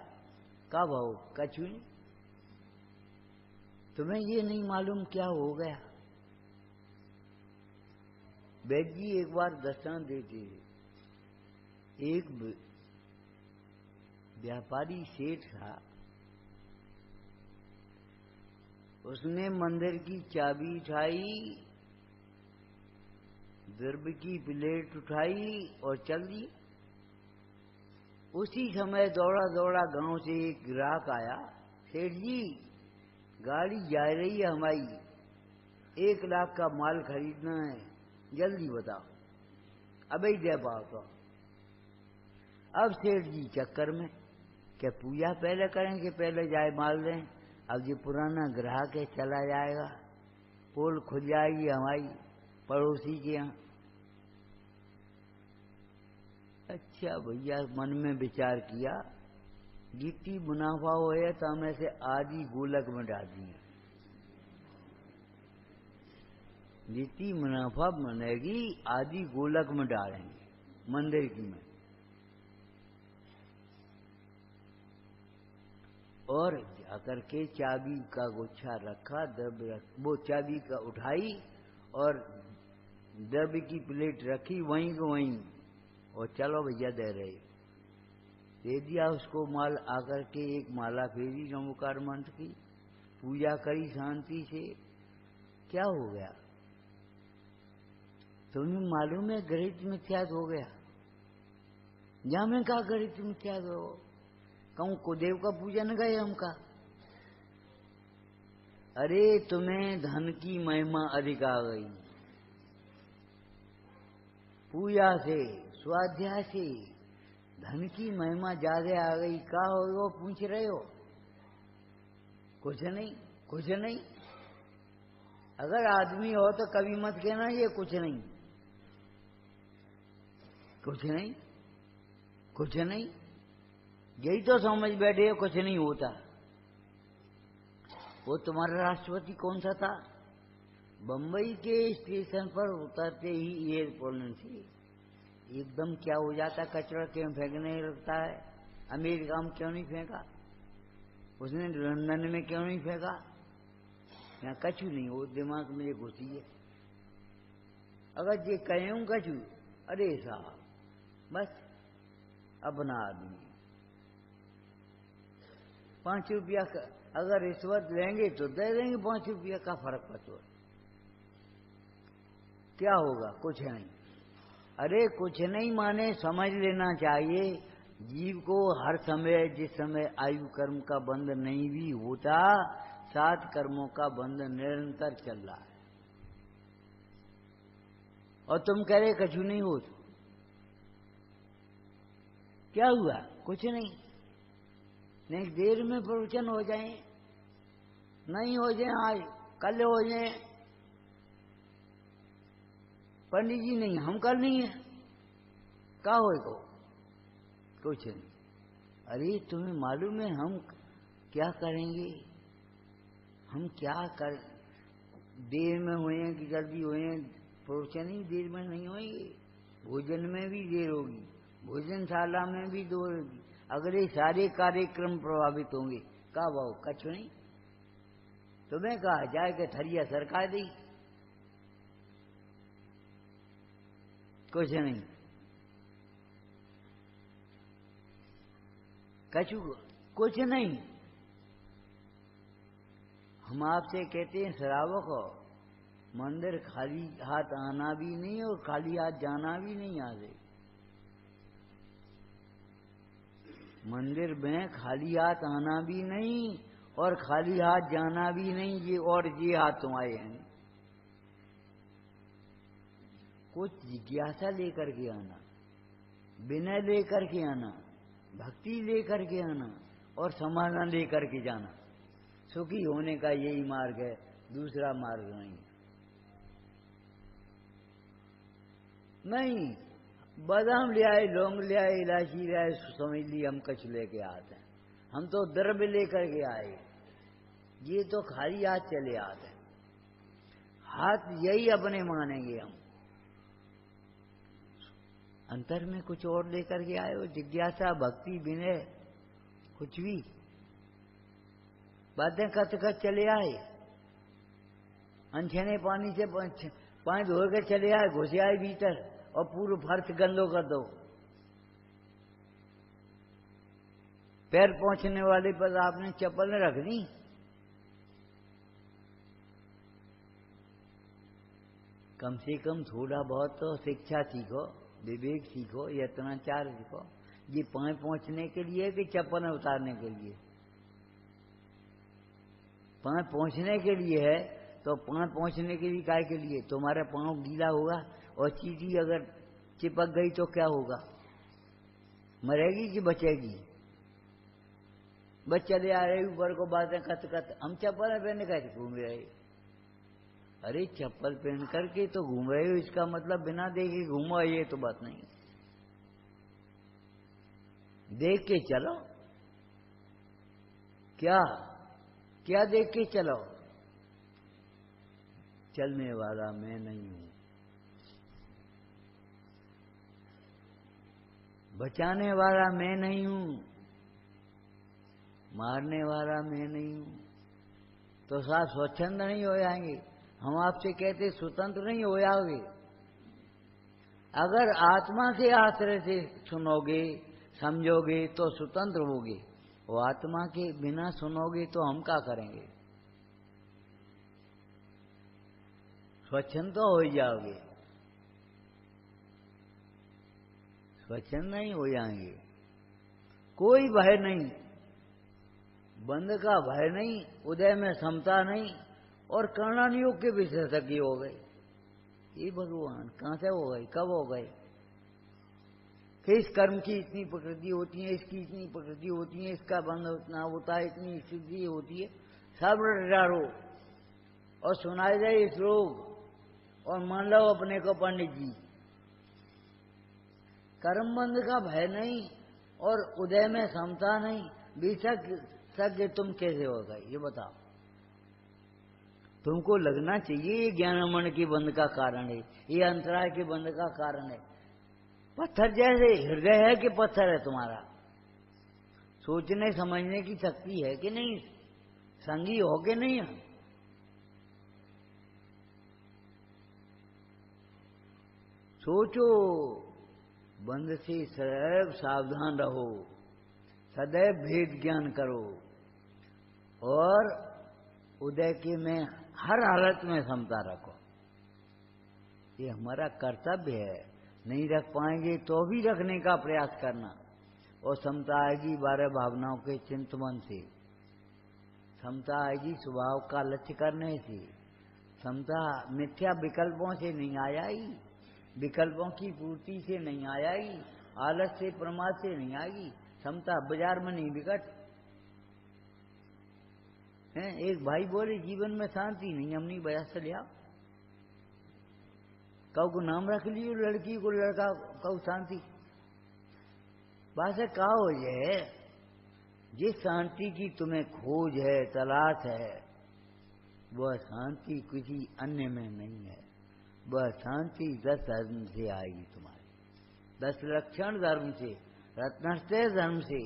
S1: का भाव, कछु नहीं। तुम्हें ये नहीं मालूम क्या हो गया? वैद्य जी एक बार दर्शन देते, एक व्यापारी सेठ था, उसने मंदिर की चाबी उठाई, द्रव्य की प्लेट उठाई और चल दी। उसी समय दौड़ा दौड़ा गांव से एक ग्राहक आया, सेठ जी गाड़ी जा रही है हमारी, 1 लाख का माल खरीदना है, जल्दी बताओ। अबे दे पाओ तो। अब सेठ जी चक्कर में क्या पूजा पहले करेंगे, पहले जाए माल दें। अब जो पुराना ग्राहक है चला जाएगा, पोल खुल जाएगी हमारी पड़ोसी के यहाँ। अच्छा भैया, मन में विचार किया, जितनी मुनाफा हो तो हम ऐसे आधी गोलक में डाल दिए, जितनी मुनाफा बनेगी आधी गोलक में डालेंगे मंदिर की में। और जाकर के चाबी का गुच्छा रखा, द्रव्य वो चाबी का उठाई और द्रव्य की प्लेट रखी वहीं को वहीं, और चलो भैया दे रहे, दे दिया उसको माल। आकर के एक माला फेरी नमोकार मंत्र की, पूजा करी शांति से। क्या हो गया तुम्हें मालूम है? गणित मिथ्यात हो गया। या मैं कहा गणित मिथ्यात हो, कहूं कुदेव का पूजन गए हमका। अरे तुम्हें धन की महिमा अधिक आ गई, पूजा से स्वाध्याय से धन की महिमा ज्यादा आ गई। क्या हो वो पूछ रहे हो? कुछ नहीं, कुछ नहीं। अगर आदमी हो तो कभी मत कहना ये कुछ नहीं, कुछ नहीं, कुछ नहीं। यही तो समझ बैठे हो कुछ नहीं होता। वो तुम्हारा राष्ट्रपति कौन सा था? बंबई के स्टेशन पर उतरते ही एयरपोर्ट से एकदम क्या हो जाता, कचरा क्यों फेंकने लगता है? अमेरिका में क्यों नहीं फेंका? उसने लंदन में क्यों नहीं फेंका? यहाँ कछु नहीं हो, दिमाग में ये घुसी है। अगर ये कहूं कछु, अरे साहब बस अपना आदमी। 5 रुपया अगर रिश्वत लेंगे तो दे देंगे, 5 रुपया का फर्क पड़ता है। क्या होगा? कुछ नहीं। अरे कुछ नहीं माने, समझ लेना चाहिए जीव को हर समय, जिस समय आयु कर्म का बंध नहीं भी होता, 7 कर्मों का बंध निरंतर चल रहा है। और तुम कह रहे कछु नहीं हो, क्या हुआ? कुछ नहीं। नहीं देर में प्रवचन हो जाए, नहीं हो जाए आज, कल हो जाए। पंडित जी नहीं, हम कल नहीं है, क्या होगा? कुछ नहीं। अरे तुम्हें मालूम है हम क्या करेंगे? हम क्या कर, देर में हुए हैं कि जल्दी हुए हैं, प्रवचन ही देर में नहीं होंगे। भोजन में भी देर होगी, भोजनशाला में भी देर होगी, अगर ये सारे कार्यक्रम प्रभावित होंगे। क्या भाव? कछु नहीं। तुम्हें कहा जाए कि थरिया सरकार दी, कुछ नहीं। कछु कुछ नहीं। हम आपसे कहते हैं श्रावक हो, मंदिर खाली हाथ आना भी नहीं और खाली हाथ जाना भी नहीं। आगे मंदिर में खाली हाथ आना भी नहीं और खाली हाथ जाना भी नहीं। ये और ये हाथ तुम्हारे हैं। कुछ जिज्ञासा लेकर के आना, विनय लेकर के आना, भक्ति लेकर के आना और समाधान लेकर के जाना। सुखी होने का यही मार्ग है, दूसरा मार्ग नहीं। नहीं बादाम ले आए, लौंग ले आए, इलायची ले आए, समझ ली हम कछ लेके आते हैं। हम तो द्रव्य लेकर के आए, ये तो खाली हाथ चले आते हैं। हाथ यही अपने मानेंगे हम। अंतर में कुछ और लेकर के आए हो, जिज्ञासा, भक्ति, विनय, कुछ भी बातें कत कत चले आए। अनछने पानी से पानी धो के चले आए, घुसे आए भीतर और पूरा फर्श गंदो कर दो। पैर पहुंचने वाले पर आपने चप्पल रख दी। कम से कम थोड़ा बहुत तो शिक्षा सीखो, विवेक सीखो, यत्नाचार सीखो। ये पांव पहुंचने के लिए कि चप्पल उतारने के लिए? पांव पहुंचने के लिए है, तो पांव पहुंचने के लिए काय के लिए? तुम्हारा पांव गीला होगा और चींटी अगर चिपक गई तो क्या होगा? मरेगी कि बचेगी? बस चले आ रहे ऊपर को, बातें कत कत। हम चप्पल पहन कैसे घूम रहे? अरे चप्पल पहन करके तो घूम रहे हो, इसका मतलब बिना देखे घूमो, ये तो बात नहीं। देख के चलो। क्या क्या देख के चलो? चलने वाला मैं नहीं हूं, बचाने वाला मैं नहीं हूं, मारने वाला मैं नहीं हूं। तो साथ स्वच्छंद नहीं हो जाएंगे। हम आपसे कहते स्वतंत्र नहीं हो जाओगे। अगर आत्मा के आश्रय से सुनोगे, समझोगे तो स्वतंत्र होगे। वो आत्मा के बिना सुनोगे तो हम क्या करेंगे? स्वच्छंद तो हो जाओगे, स्वच्छंद नहीं हो जाएंगे। कोई भय नहीं, बंध का भय नहीं, उदय में समता नहीं, और कर्णन योग के विशेषज्ञ हो गए। ये भगवान कहां से हो गए, कब हो गए? कि इस कर्म की इतनी प्रकृति होती है, इसकी इतनी प्रकृति होती है, इसका बंध उतना होता है, इतनी स्थिति होती है। सब डारो और सुनाए जाए श्लोक और मान लो अपने को पंडित जी। कर्म बंध का भय नहीं और उदय में समता नहीं, विशेषज्ञ तुम कैसे हो गए ये बताओ? तुमको लगना चाहिए ये ज्ञानमण के बंध का कारण है, ये अंतराय के बंध का कारण है। पत्थर जैसे हृदय है कि पत्थर है तुम्हारा? सोचने समझने की शक्ति है कि नहीं? संगी हो कि नहीं? सोचो, बंध से सदैव सावधान रहो, सदैव भेद ज्ञान करो और उदय के में हर हालत में समता रखो। ये हमारा कर्तव्य है। नहीं रख पाएंगे तो भी रखने का प्रयास करना। और समता आएगी 12 भावनाओं के चिंतन से, समता आएगी स्वभाव का लक्ष्य करने से, समता मिथ्या विकल्पों से नहीं आएगी, विकल्पों की पूर्ति से नहीं आएगी, आलस से प्रमाद से नहीं आएगी। समता बाजार में नहीं बिकट है। एक भाई बोले जीवन में शांति नहीं, हमने बाजार से लिया, कऊ को नाम रख लियो, लड़की को लड़का, कऊ शांति। बस का हो जाए, जिस शांति की तुम्हें खोज है, तलाश है, वह शांति किसी अन्य में नहीं है। वह शांति 10 धर्म से आएगी तुम्हारे, 10 लक्षण धर्म से, रत्नश्रेय धर्म से।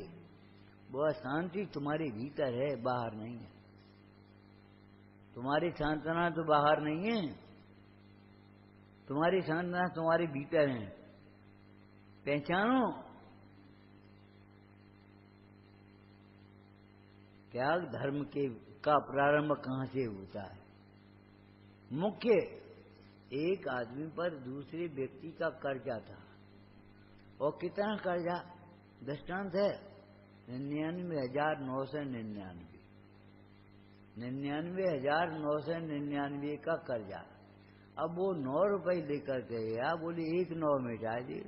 S1: वह शांति तुम्हारे भीतर है, बाहर नहीं है। तुम्हारी सांत्वना तो बाहर नहीं है, तुम्हारी सांत्वना तुम्हारे भीतर है। पहचानो त्याग धर्म का प्रारंभ कहाँ से होता है। मुख्य, एक आदमी पर दूसरे व्यक्ति का कर्जा था, और कितना कर्जा, दृष्टांत है 99,999, 99,999 का कर्जा। अब वो 9 रुपए लेकर के गया, बोले 1 9 मिटा दे,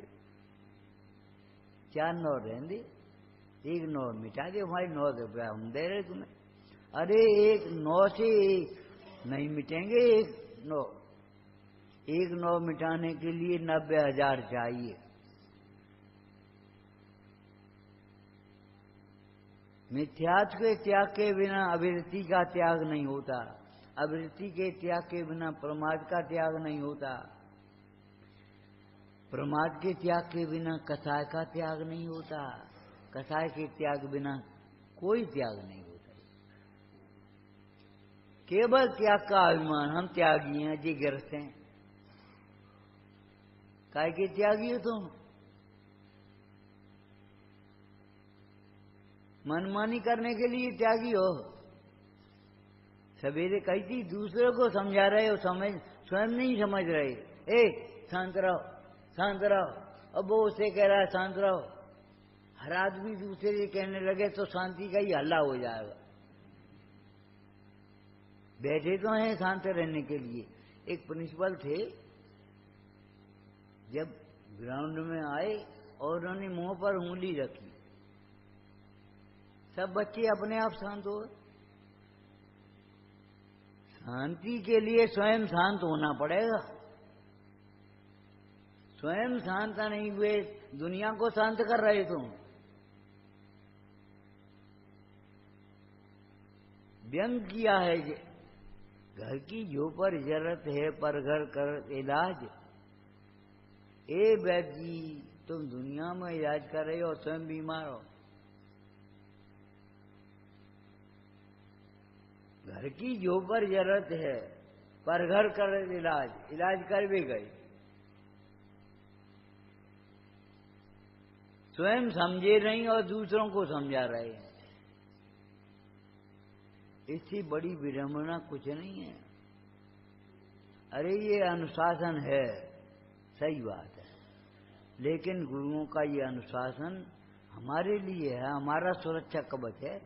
S1: 4 9 रहने, 1 9 मिटा दे, हमारे 9 रुपया हम दे रहे तुम्हें। अरे 1 9 से 1 नहीं मिटेंगे, 1 9 मिटाने के लिए 90,000 चाहिए। मिथ्यात्व के त्याग के बिना अविरति का त्याग नहीं होता, अविरति के त्याग के बिना प्रमाद का त्याग नहीं होता, प्रमाद के त्याग के बिना कसाय का त्याग नहीं होता, कसाय के त्याग बिना कोई त्याग नहीं होता। केवल त्याग का अभिमान, हम त्यागी हैं जी, गिरते हैं। काय के त्यागी हो तुम? मनमानी करने के लिए त्यागी हो। सवेरे कही थी, दूसरों को समझा रहे हो, स्वयं नहीं समझ रहे। शांत रहो, शांत रहो। अब वो उसे कह रहा है शांत रहो। हर आदमी दूसरे से कहने लगे तो शांति का ही हल्ला हो जाएगा। बैठे तो हैं शांत रहने के लिए। एक प्रिंसिपल थे, जब ग्राउंड में आए और उन्होंने मुंह पर उंगली रखी, सब बच्चे अपने आप शांत हो गए। शांति के लिए स्वयं शांत होना पड़ेगा। स्वयं शांत नहीं हुए, दुनिया को शांत कर रहे तुम। व्यंग किया है, घर की जो पर जरूरत है पर घर कर इलाज। ए वैद्य जी, तुम दुनिया में इलाज कर रहे हो, स्वयं बीमार हो। घर की जो पर जरूरत है पर घर कर इलाज, इलाज कर भी गए। स्वयं समझे नहीं और दूसरों को समझा रहे हैं। इससे बड़ी विडंबना कुछ नहीं है। अरे ये अनुशासन है, सही बात है, लेकिन गुरुओं का ये अनुशासन हमारे लिए है, हमारा सुरक्षा कवच है।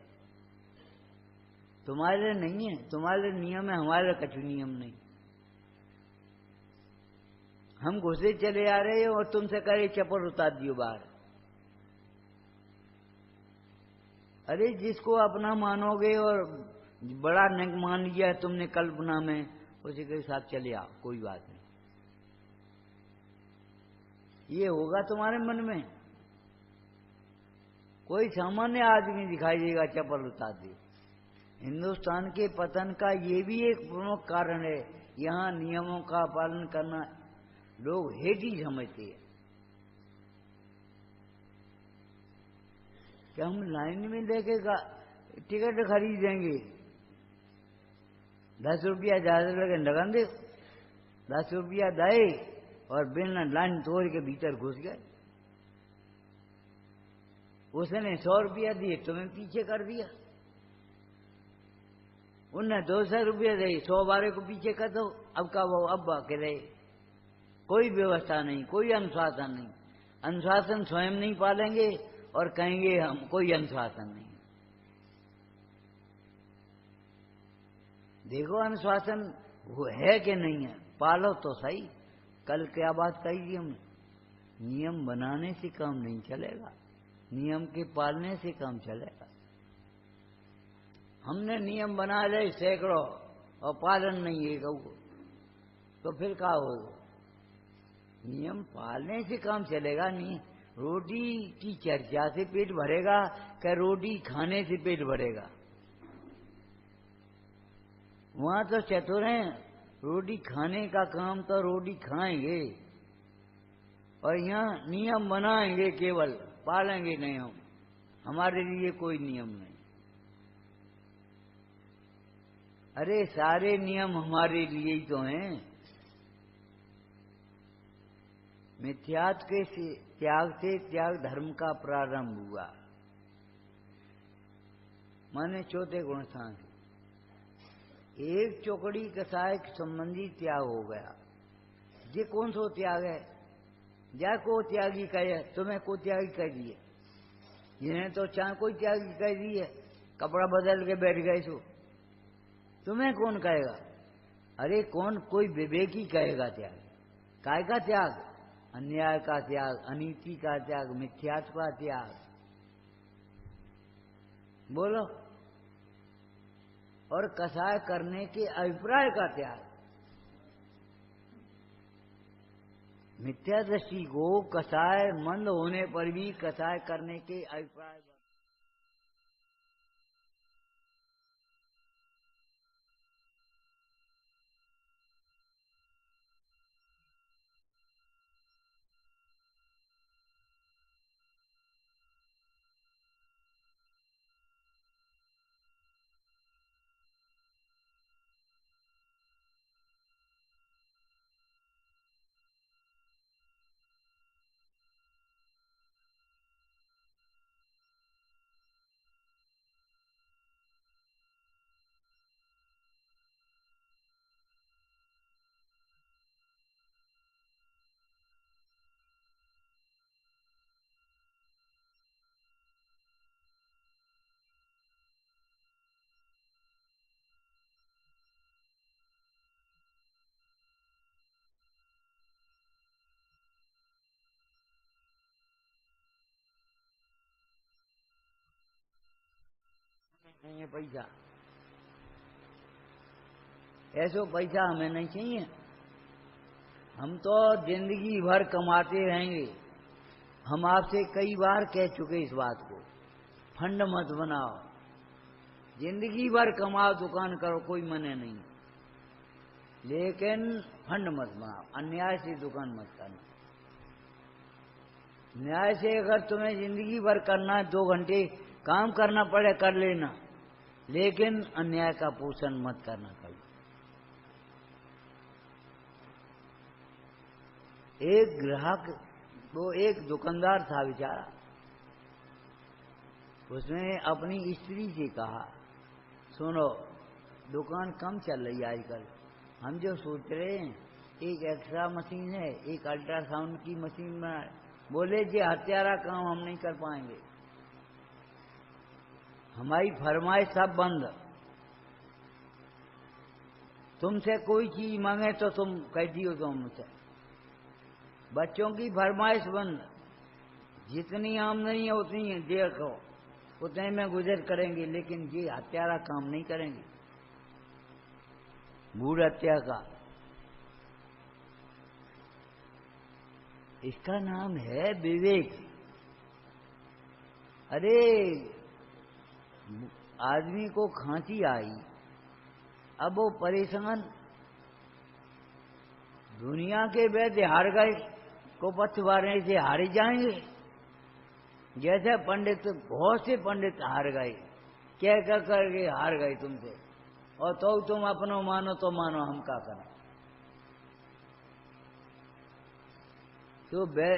S1: तुम्हारे नहीं है, तुम्हारे नियम है, हमारे कछु नियम नहीं। हम घुसे चले आ रहे हो और तुमसे करे चप्पल उतार दियो बाहर। अरे जिसको अपना मानोगे और बड़ा नग मान लिया तुमने कल्पना में, उसी के साथ चले आओ, कोई बात नहीं। ये होगा तुम्हारे मन में। कोई सामान्य आदमी दिखाई देगा चप्पल उतार दे। हिंदुस्तान के पतन का ये भी एक प्रमुख कारण है, यहाँ नियमों का पालन करना लोग हेट ही समझते हैं। क्या हम लाइन में लेके टिकट खरीदेंगे, 10 रुपया ज्यादा लगे लगन दे, 10 रुपया दे और बिना लाइन तोड़ के भीतर घुस गए। उसने 100 रुपया दिए, तुम्हें पीछे कर दिया। उनने 200 रुपये दे, 100 बारे को पीछे कर दो। अब का वो अब बाके रहे। कोई व्यवस्था नहीं, कोई अनुशासन नहीं। अनुशासन स्वयं नहीं पालेंगे और कहेंगे हम कोई अनुशासन नहीं। देखो अनुशासन वो है कि नहीं है, पालो तो सही। कल क्या बात कही थी हमने, नियम बनाने से काम नहीं चलेगा, नियम के पालने से काम चलेगा। हमने नियम बना ले सैकड़ों और पालन नहीं है कहू, तो फिर क्या होगा? नियम पालने से काम चलेगा नहीं। रोटी की चर्चा से पेट भरेगा क्या रोटी खाने से पेट भरेगा? वहां तो चतुर हैं, रोटी खाने का काम तो रोटी खाएंगे और यहाँ नियम बनाएंगे, केवल पालेंगे नहीं हम। हमारे लिए कोई नियम नहीं। अरे सारे नियम हमारे लिए ही तो हैं। मिथ्यात्व के त्याग से त्याग धर्म का प्रारंभ हुआ, माने चौथे गुण स्थान से एक चौकड़ी कसाय संबंधी त्याग हो गया। ये कौन सो त्याग है? जा को त्यागी कहे, तुम्हें को त्यागी कह दिए, जिन्हें तो चाह कोई त्यागी कह दिए, कपड़ा बदल के बैठ गए सो तुम्हें कौन कहेगा? अरे कौन, कोई विवेकी कहेगा त्याग। काय का त्याग? अन्याय का त्याग, अनीति का त्याग, मिथ्यात्व का त्याग। बोलो। और कसाय करने के अभिप्राय का त्याग। मिथ्या दृष्टि को कसाय मंद होने पर भी कसाय करने के अभिप्राय। नहीं है पैसा, ऐसो पैसा हमें नहीं चाहिए। हम तो जिंदगी भर कमाते रहेंगे। हम आपसे कई बार कह चुके इस बात को, फंड मत बनाओ, जिंदगी भर कमाओ, दुकान करो, कोई मने नहीं, लेकिन फंड मत बनाओ। अन्याय से दुकान मत करना। न्याय से अगर तुम्हें जिंदगी भर करना, 2 घंटे काम करना पड़े कर लेना, लेकिन अन्याय का पोषण मत करना कभी। एक ग्राहक, वो एक दुकानदार था बेचारा, उसने अपनी स्त्री से कहा, सुनो दुकान कम चल रही है आजकल, हम जो सोच रहे हैं एक एक्सरा मशीन है, एक अल्ट्रासाउंड की मशीन बनाए। बोले जी हत्यारा काम हम नहीं कर पाएंगे, हमारी फरमाइश सब बंद। तुमसे कोई चीज मांगे तो तुम कह दियो तो मुझसे, बच्चों की फरमाइश बंद, जितनी आमदनी है उतनी देखो, उतने में गुजर करेंगे, लेकिन ये हत्यारा काम नहीं करेंगे, भूल हत्या का। इसका नाम है विवेक। अरे आदमी को खांसी आई, अब वो परेशान, दुनिया के वैद्य हार गए, को पथवारने से हार जाएंगे। जैसे पंडित, बहुत से पंडित हार गए, क्या क्या करके हार गए तुमसे, और तो तुम अपनो मानो तो मानो, हम क्या करें। तो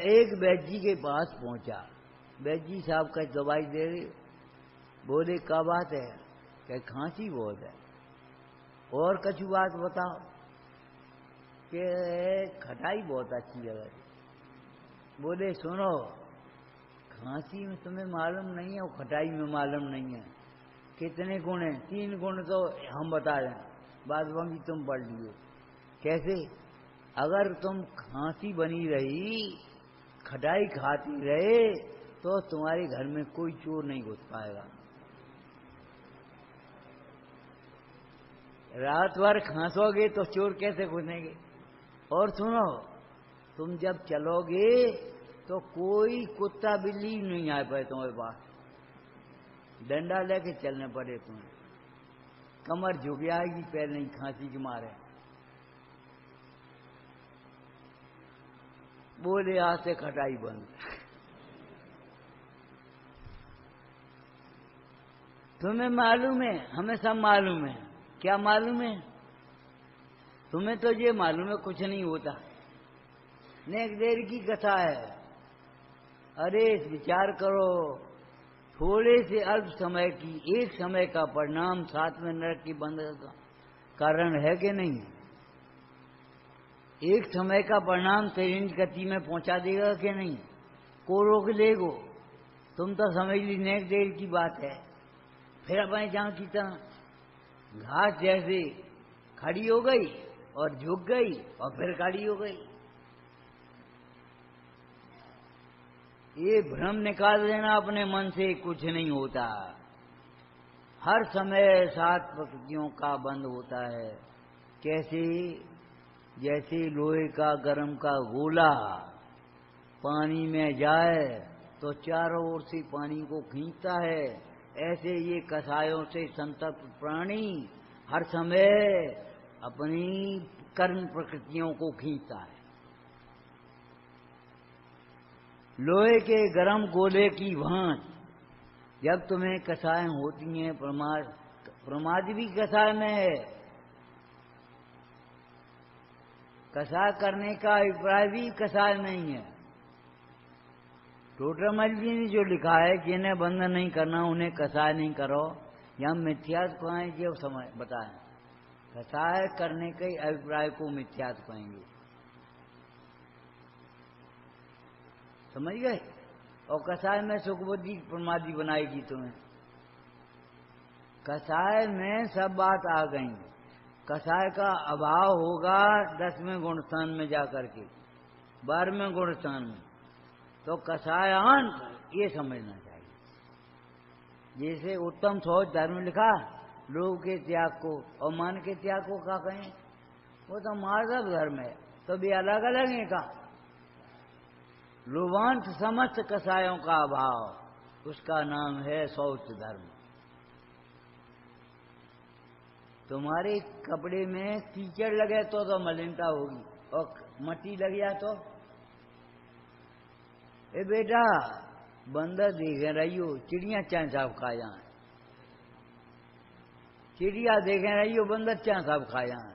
S1: एक वैद्य जी के पास पहुंचा, वैद्य जी साहब का दवाई दे रहे, बोले क्या बात है? क्या खांसी बहुत है, और कछु बात बताओ। कि खटाई बहुत अच्छी लगे। बोले सुनो, खांसी में तुम्हें मालूम नहीं है और खटाई में मालूम नहीं है, कितने गुण हैं? 3 गुण तो हम बता रहे हैं, बाद बाकी तुम पढ़ लियो। कैसे? अगर तुम खांसी बनी रही, खटाई खाती रहे, तो तुम्हारे घर में कोई चोर नहीं घुस पाएगा। रात भर खांसोगे तो चोर कैसे घुसेंगे? और सुनो, तुम जब चलोगे तो कोई कुत्ता बिल्ली नहीं आ पाए तुम्हारे पास, डंडा लेके चलने पड़े तुम्हें, कमर झुक जाएगी पैर नहीं खांसी के मारे। बोले आज से खटाई बंद। तुम्हें मालूम है, हमें सब मालूम है। क्या मालूम है? तुम्हें तो ये मालूम है कुछ नहीं होता, नेक देर की कथा है। अरे विचार करो, थोड़े से अल्प समय की एक समय का परिणाम 7वें नरक की बंधन का कारण है कि नहीं? एक समय का परिणाम तेरी गति में पहुंचा देगा कि नहीं? को रोक लेगो? तुम तो समझ ली नेक देर की बात है। फिर अपने जहां की तरह घास जैसे खड़ी हो गई और झुक गई और फिर खड़ी हो गई। ये भ्रम निकाल देना अपने मन से, कुछ नहीं होता। हर समय 7 प्रकृतियों का बंद होता है। कैसे? जैसे लोहे का गर्म का गोला पानी में जाए तो चारों ओर से पानी को खींचता है, ऐसे ये कसायों से संतप्त प्राणी हर समय अपनी कर्म प्रकृतियों को खींचता है। लोहे के गर्म गोले की भांति जब तुम्हें कसाय होती हैं, प्रमाद भी कसाय में है। कसाय करने का अभिप्राय भी कसाय नहीं है। टोटरमल जी ने जो लिखा है कि इन्हें बंधन नहीं करना, उन्हें कसाय नहीं करो, या मिथ्यात्व कहेंगे और समय बताएं। कसाय करने के अभिप्राय को मिथ्यात्व कहेंगे, समझ गए? और कसाय में सुख बुद्धि प्रमादी बनाएगी तुम्हें। कसाय में सब बात आ गई। कसाय का अभाव होगा 10वें गुण स्थान में जाकर के, 12वें गुण स्थान में, तो कसायांत ये समझना चाहिए। जैसे उत्तम सोच धर्म लिखा, लोभ के त्याग को और मान के त्याग को क्या कहें? वो तो मार्गव धर्म है, तो भी अलग अलग है का। लोभांत समस्त कसायों का अभाव, उसका नाम है शौच धर्म। तुम्हारे कपड़े में कीचड़ लगे तो मलिनता होगी, और मट्टी लग जाए तो। ए बेटा, बंदर देखे रही हो, चिड़िया चाहे साहब खा जाए, चिड़िया देखे रही हो, बंदर चाहे साहब खा जाए।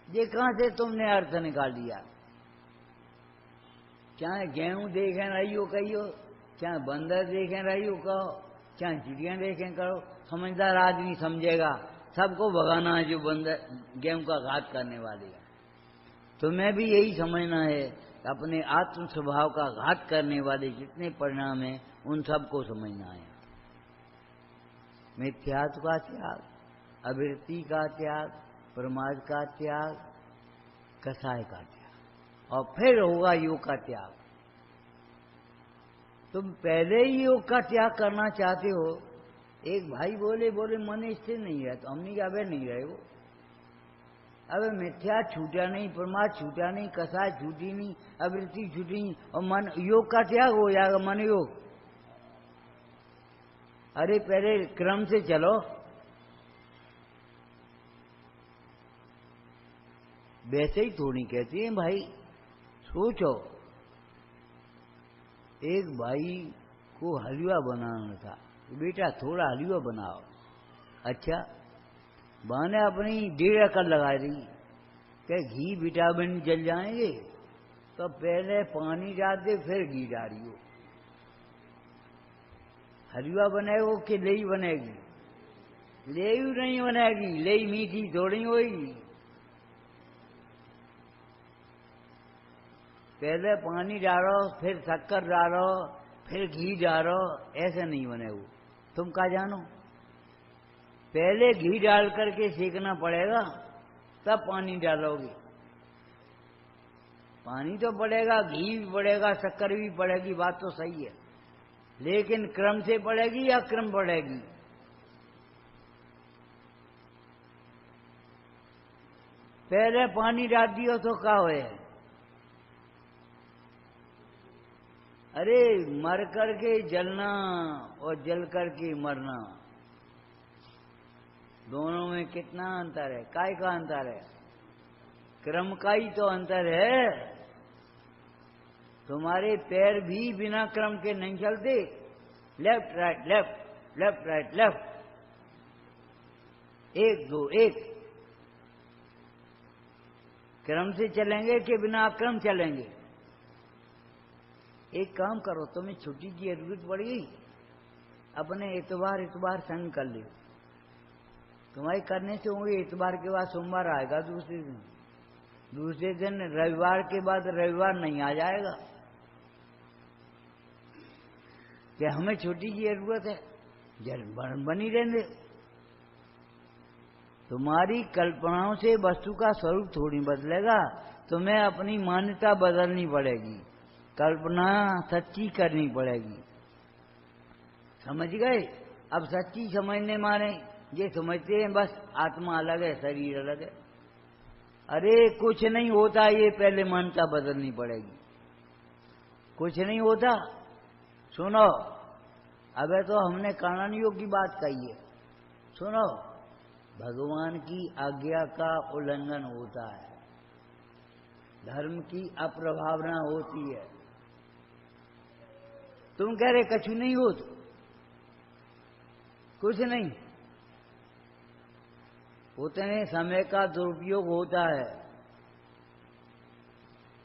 S1: ये कहां से तुमने अर्थ निकाल लिया? चाहे गेहूं देखे रही हो कहियो, चाहे बंदर देखे रही हो कहो, चाहे चिड़िया देखे करो, समझदार आदमी समझेगा सबको भगाना है जो बंदर गेहूं का घात करने वाले है। तुम्हें भी यही समझना है, अपने आत्म स्वभाव का घात करने वाले जितने परिणाम हैं उन सबको समझना है। मिथ्यात्व का त्याग, अवृत्ति का त्याग, प्रमाद का त्याग, कसाय का त्याग, और फिर होगा योग का त्याग। तुम पहले ही योग का त्याग करना चाहते हो। एक भाई बोले मन स्थिर नहीं है, तो हमने क्या नहीं रहे वो। अब मिथ्या छूटा नहीं, प्रमाद छूटा नहीं, कसाय छूटी नहीं, अवृत्ति छूटी नहीं, और मन योग का त्याग हो जाएगा, मन योग। अरे पहले क्रम से चलो। वैसे ही थोड़ी कहती है भाई। सोचो, एक भाई को हलवा बनाना था, बेटा थोड़ा हलवा बनाओ। अच्छा, मैंने अपनी 1.5 एकड़ लगा दी कि घी विटामिन जल जाएंगे, तो पहले पानी डाल दे फिर घी डालियो। हलवा बनेगा कि लेई बनेगी? लेई नहीं बनेगी, लेई मीठी थोड़ी होगी। पहले पानी डालो, फिर शक्कर डालो, फिर घी डालो, ऐसे नहीं बने वो। तुम क्या जानो? पहले घी डाल करके सेकना पड़ेगा, तब पानी डालोगे। पानी तो पड़ेगा, घी भी पड़ेगा, शक्कर भी पड़ेगी, बात तो सही है, लेकिन क्रम से पड़ेगी या क्रम पड़ेगी? पहले पानी डाल दियो तो क्या होए? अरे मर करके जलना और जल करके मरना, दोनों में कितना अंतर है? काय का अंतर है? क्रम का ही तो अंतर है। तुम्हारे पैर भी बिना क्रम के नहीं चलते, left right left, left right left, 1 2 1। क्रम से चलेंगे कि बिना क्रम चलेंगे? एक काम करो, तुम्हें छुट्टी की जरूरत पड़ गई, अपने इतवार संग कर लो। तुम्हारे करने से होंगे, इतवार के बाद सोमवार आएगा, दूसरे दिन रविवार के बाद रविवार नहीं आ जाएगा। क्या हमें छुट्टी की जरूरत है? बनी रहने। तुम्हारी कल्पनाओं से वस्तु का स्वरूप थोड़ी बदलेगा, तुम्हें अपनी मान्यता बदलनी पड़ेगी, कल्पना सच्ची करनी पड़ेगी। समझ गए? अब सच्ची समझने माने ये समझते हैं बस आत्मा अलग है, शरीर अलग है। अरे कुछ नहीं होता, ये पहले मान्यता बदलनी पड़ेगी। कुछ नहीं होता। सुनो, अबे तो हमने कानून योग की बात कही है। सुनो, भगवान की आज्ञा का उल्लंघन होता है, धर्म की अप्रभावना होती है। तुम कह रहे कछु नहीं हो, तो कुछ नहीं, उतने समय का दुरुपयोग होता है।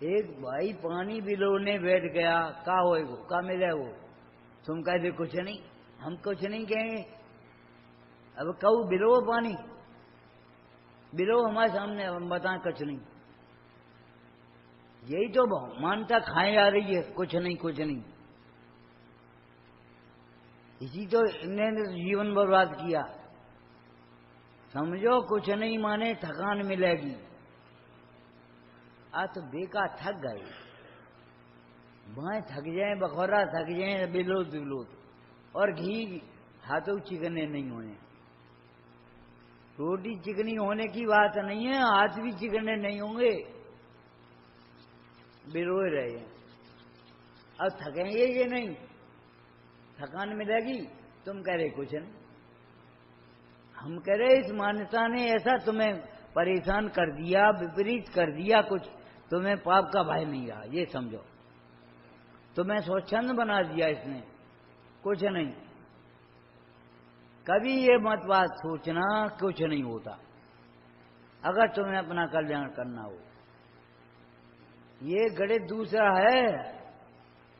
S1: एक भाई पानी बिलोने बैठ गया, का होएगो, का मिले वो? तुम कहते कुछ नहीं, हम कुछ नहीं कहेंगे। अब कहू बिलो पानी, बिलो हमारे सामने, हम बताएं कुछ नहीं। यही तो मानता खाए जा रही है, कुछ नहीं कुछ नहीं। इसी तो इन्होंने जीवन बर्बाद किया। समझो कुछ नहीं माने थकान मिलेगी। आ तो बेकार थक गए, बाएं थक जाए, बखौरा थक जाए, बिलोत बिलोत, और घी हाथों चिकने नहीं होने। रोटी चिकनी होने की बात नहीं है, हाथ भी चिकने नहीं होंगे, बिलोए रहे। अब थकेंगे ये नहीं, थकान मिलेगी। तुम कह रहे कुछ नहीं, हम कह रहे इस मान्यता ने ऐसा तुम्हें परेशान कर दिया, विपरीत कर दिया, कुछ तुम्हें पाप का भय नहीं रहा, ये समझो। तुम्हें स्वच्छंद बना दिया इसने, कुछ नहीं। कभी ये मत बात सोचना कुछ नहीं होता, अगर तुम्हें अपना कल्याण करना हो। ये गणित दूसरा है,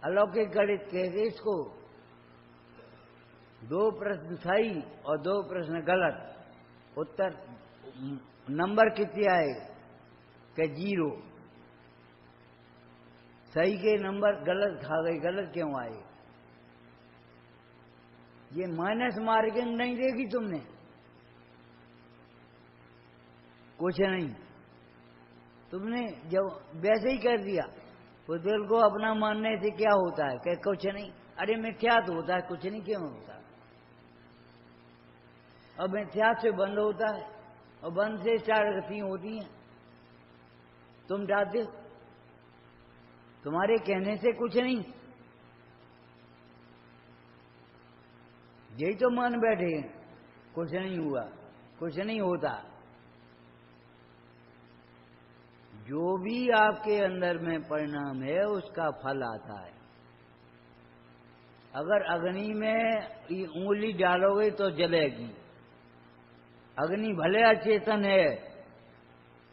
S1: अलौकिक गणित कहते इसको। 2 प्रश्न सही और 2 प्रश्न गलत, उत्तर नंबर कितने आए? कि 0। सही के नंबर गलत खा गई, गलत क्यों आए? ये माइनस मार्किंग नहीं देगी तुमने, कुछ नहीं। तुमने जब वैसे ही कर दिया, तो दिल को अपना मानने से क्या होता है? कि कुछ नहीं। अरे मिथ्यात होता है, कुछ नहीं क्यों होता? और मिथ्यात से बंद होता है, और बंद से 4 गतियां होती हैं। तुम डालते हो, तुम्हारे कहने से कुछ नहीं, यही तो मान बैठे हैं, कुछ नहीं हुआ, कुछ नहीं होता। जो भी आपके अंदर में परिणाम है उसका फल आता है। अगर अग्नि में उंगली डालोगे तो जलेगी। अग्नि भले अचेतन है,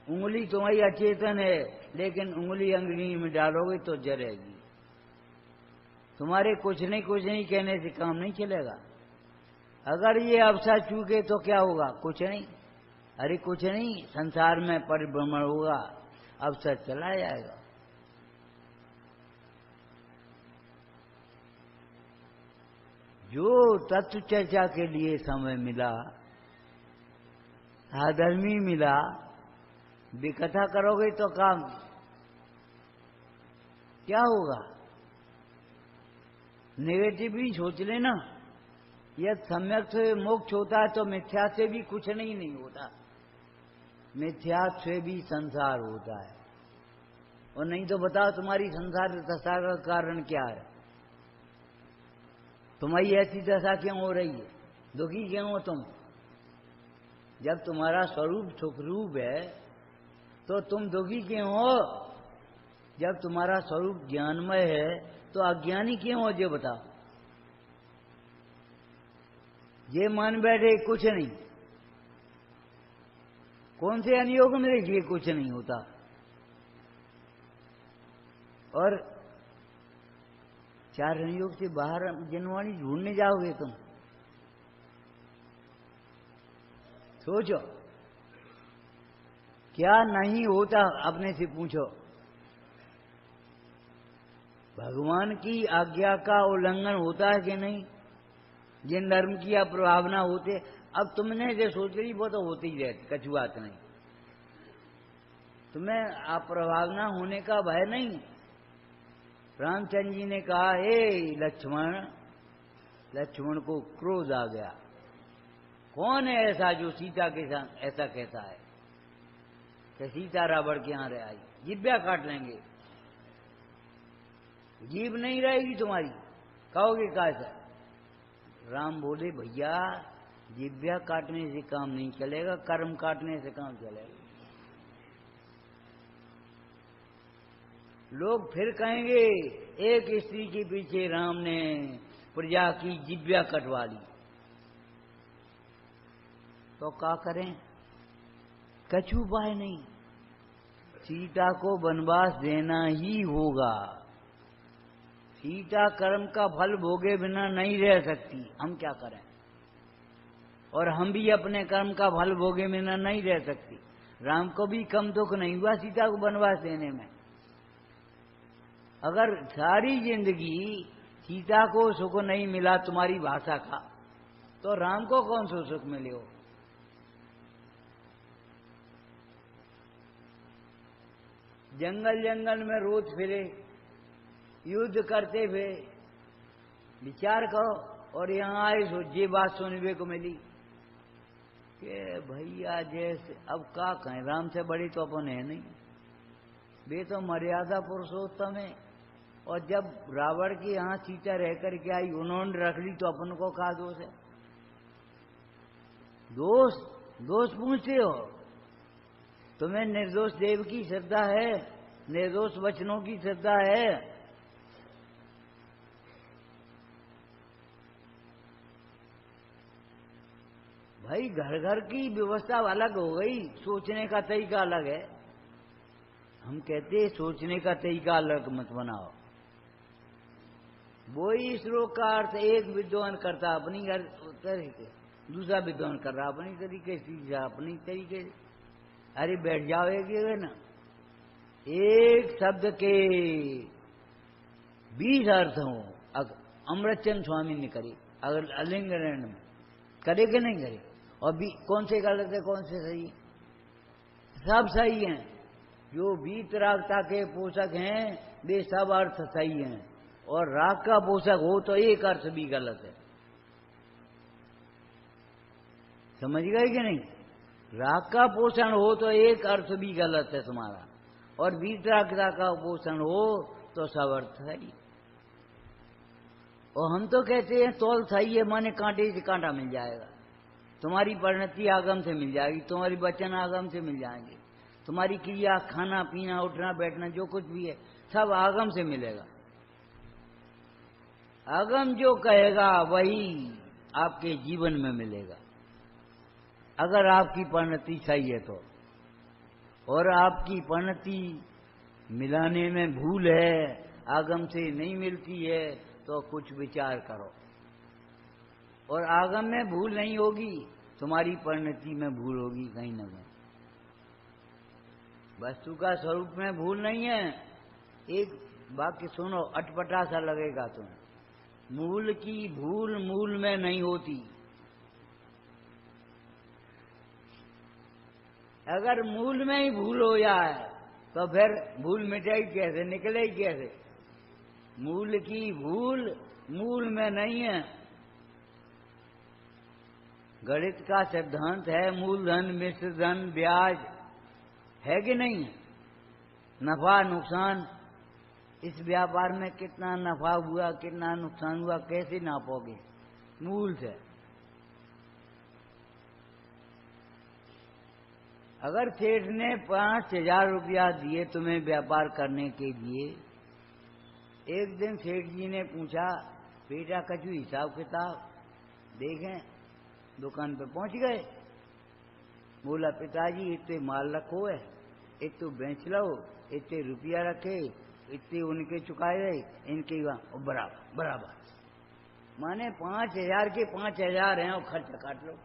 S1: उंगली तुम्हारी अचेतन है, लेकिन उंगली अग्नि में डालोगे तो जलेगी। तुम्हारे कुछ नहीं कहने से काम नहीं चलेगा। अगर ये अवसर चूके तो क्या होगा? कुछ नहीं। अरे कुछ नहीं, संसार में परिभ्रमण होगा, अवसर चला जाएगा। जो तत्व चर्चा के लिए समय मिला, साधर्मी मिला, विकथा करोगे तो काम क्या होगा? नेगेटिव भी सोच लेना। यदि सम्यक से मोक्ष होता है तो मिथ्या से भी कुछ नहीं होता, मिथ्या से भी संसार होता है। और नहीं तो बताओ तुम्हारी संसार दशा का कारण क्या है? तुम्हारी ऐसी दशा क्यों हो रही है? दुखी क्यों हो तुम? जब तुम्हारा स्वरूप सुखरूप है तो तुम दुखी क्यों हो? जब तुम्हारा स्वरूप ज्ञानमय है तो अज्ञानी क्यों हो? जो बताओ। ये मान बैठे कुछ नहीं, कौन से अनुयोग में देखिए कुछ नहीं होता। और चार अनुयोग से बाहर जनवाणी ढूंढने जाओगे तुम? सोचो, क्या नहीं होता अपने से पूछो। भगवान की आज्ञा का उल्लंघन होता है कि नहीं? जिन धर्म की अप्रभावना होते, अब तुमने जो सोच रही वो तो होती ही रहती, कछु बात नहीं। तुम्हें अप्रभावना होने का भय नहीं। रामचंद्र जी ने कहा, हे लक्ष्मण को क्रोध आ गया। कौन है ऐसा जो सीता के साथ ऐसा कहता है कि सीता रावण के यहां रह आई? जिब्या काट लेंगे, जीभ नहीं रहेगी तुम्हारी, कहोगे कैसा? राम बोले, भैया जिब्या काटने से काम नहीं चलेगा, कर्म काटने से काम चलेगा। लोग फिर कहेंगे एक स्त्री के पीछे राम ने प्रजा की जिब्या कटवा ली, तो क्या करें? कछु उपाय नहीं, सीता को वनवास देना ही होगा। सीता कर्म का फल भोगे बिना नहीं रह सकती, हम क्या करें? और हम भी अपने कर्म का फल भोगे बिना नहीं रह सकती। राम को भी कम दुख नहीं हुआ सीता को वनवास देने में। अगर सारी जिंदगी सीता को सुख नहीं मिला तुम्हारी भाषा का, तो राम को कौन सा सुख मिले हो? जंगल जंगल में रोज फिरे, युद्ध करते हुए, विचार करो। और यहाँ आए सो ये बात सुनने को मिली कि भैया जैसे, अब क्या कहें, राम से बड़ी तो अपन है नहीं, वे तो मर्यादा पुरुषोत्तम है। और जब रावण की यहाँ सीता रह करके आई, उन्होंने रख ली, तो अपन को क्या दोष है? दोष पूछते हो? तुम्हें निर्दोष देव की श्रद्धा है, निर्दोष वचनों की श्रद्धा है। भाई घर घर की व्यवस्था अलग हो गई, सोचने का तरीका अलग है। हम कहते हैं सोचने का तरीका अलग मत बनाओ। वो ही श्लोक का अर्थ एक विद्वान करता अपनी तरीके, दूसरा विद्वान कर रहा अपनी तरीके, तीसरा अपनी तरीके। अरे बैठ जाओ एक जगह ना, एक शब्द के 20 अर्थ हो। अमृतचंद स्वामी ने करे, अगर अलिंगरण में करे कि नहीं करे? और भी कौन से गलत है कौन से सही? सब सही हैं। जो वीतरागता के पोषक हैं वे सब अर्थ सही हैं, और राग का पोषक हो तो एक अर्थ भी गलत है। समझ गए कि नहीं? राग का पोषण हो तो एक अर्थ भी गलत है तुम्हारा, और वीतरागता का पोषण हो तो सब अर्थ सही। और हम तो कहते हैं तौल सही है, माने कांटे से कांटा मिल जाएगा। तुम्हारी परिणति आगम से मिल जाएगी, तुम्हारी वचन आगम से मिल जाएंगे, तुम्हारी क्रिया, खाना पीना, उठना बैठना, जो कुछ भी है सब आगम से मिलेगा। आगम जो कहेगा वही आपके जीवन में मिलेगा, अगर आपकी परिणति सही है तो। और आपकी परिणति मिलाने में भूल है, आगम से नहीं मिलती है, तो कुछ विचार करो। और आगम में भूल नहीं होगी, तुम्हारी परिणति में भूल होगी कहीं न कहीं। वस्तु का स्वरूप में भूल नहीं है। एक वाक्य सुनो, अटपटा सा लगेगा तुम्हें। मूल की भूल मूल में नहीं होती। अगर मूल में ही भूल हो जाए तो फिर भूल मिटाई कैसे, निकलेगी कैसे? मूल की भूल मूल में नहीं है। गणित का सिद्धांत है मूलधन मिश्र धन ब्याज, है कि नहीं? नफा नुकसान, इस व्यापार में कितना नफा हुआ कितना नुकसान हुआ कैसे नापोगे? मूल से। अगर सेठ ने 5,000 रुपया दिए तुम्हें व्यापार करने के लिए, एक दिन सेठ जी ने पूछा बेटा कछु हिसाब किताब देखें, दुकान पे पहुंच गए। बोला पिताजी इतने माल रखो है, इतने बेच लो, इतने रुपया रखे, इतने उनके चुकाए गए, इनके बराबर बराबर, माने 5,000 के 5,000 हैं और खर्चा काट लो,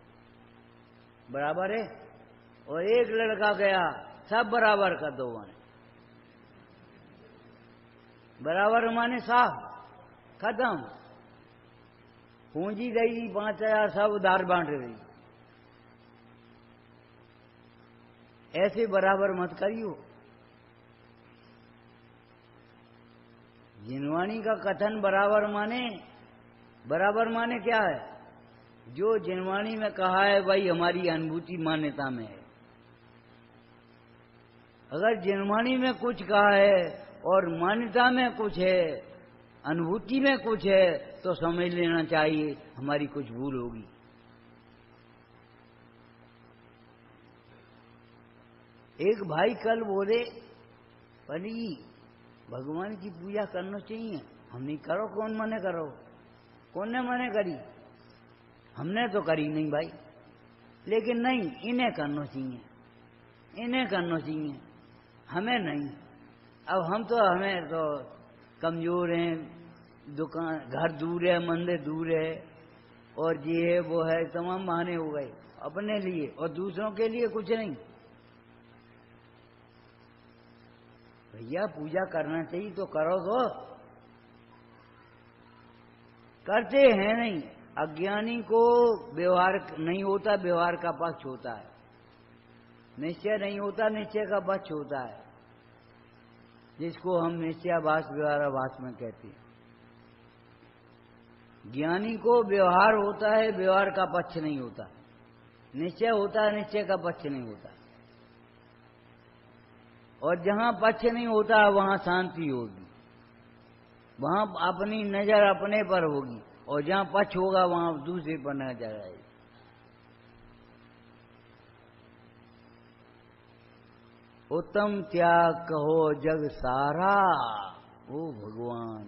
S1: बराबर है। और एक लड़का गया सब बराबर कर दो, माने बराबर माने साफ खत्म, पूंजी गई 5,000 सब उधार बांट रही। ऐसे बराबर मत करियो। जिनवाणी का कथन बराबर माने क्या है? जो जिनवाणी में कहा है भाई हमारी अनुभूति मान्यता में है। अगर जिनवाणी में कुछ कहा है और मान्यता में कुछ है, अनुभूति में कुछ है, तो समझ लेना चाहिए हमारी कुछ भूल होगी। एक भाई कल बोले पंडित जी भगवान की पूजा करना चाहिए, हम नहीं करो, कौन मने करो, कौन ने मने करी? हमने तो करी नहीं भाई, लेकिन नहीं इन्हें करना चाहिए, इन्हें करना चाहिए, हमें नहीं। अब हमें तो कमजोर हैं, दुकान घर दूर है, मंदिर दूर है, और ये है वो है, तमाम बहाने हो गए अपने लिए और दूसरों के लिए कुछ नहीं। भैया पूजा करना चाहिए तो करो, तो करते हैं नहीं। अज्ञानी को व्यवहार नहीं होता, व्यवहार का पक्ष होता है। निश्चय नहीं होता, निश्चय का पक्ष होता है, जिसको हम निश्चयाभास व्यवहाराभास में कहते हैं। ज्ञानी को व्यवहार होता है, व्यवहार का पक्ष नहीं होता। निश्चय होता है, निश्चय का पक्ष नहीं होता। और जहां पक्ष नहीं होता वहां शांति होगी, वहां अपनी नजर अपने पर होगी, और जहां पक्ष होगा वहां दूसरे पर नजर आएगी। उत्तम त्याग कहो जग सारा, ओ भगवान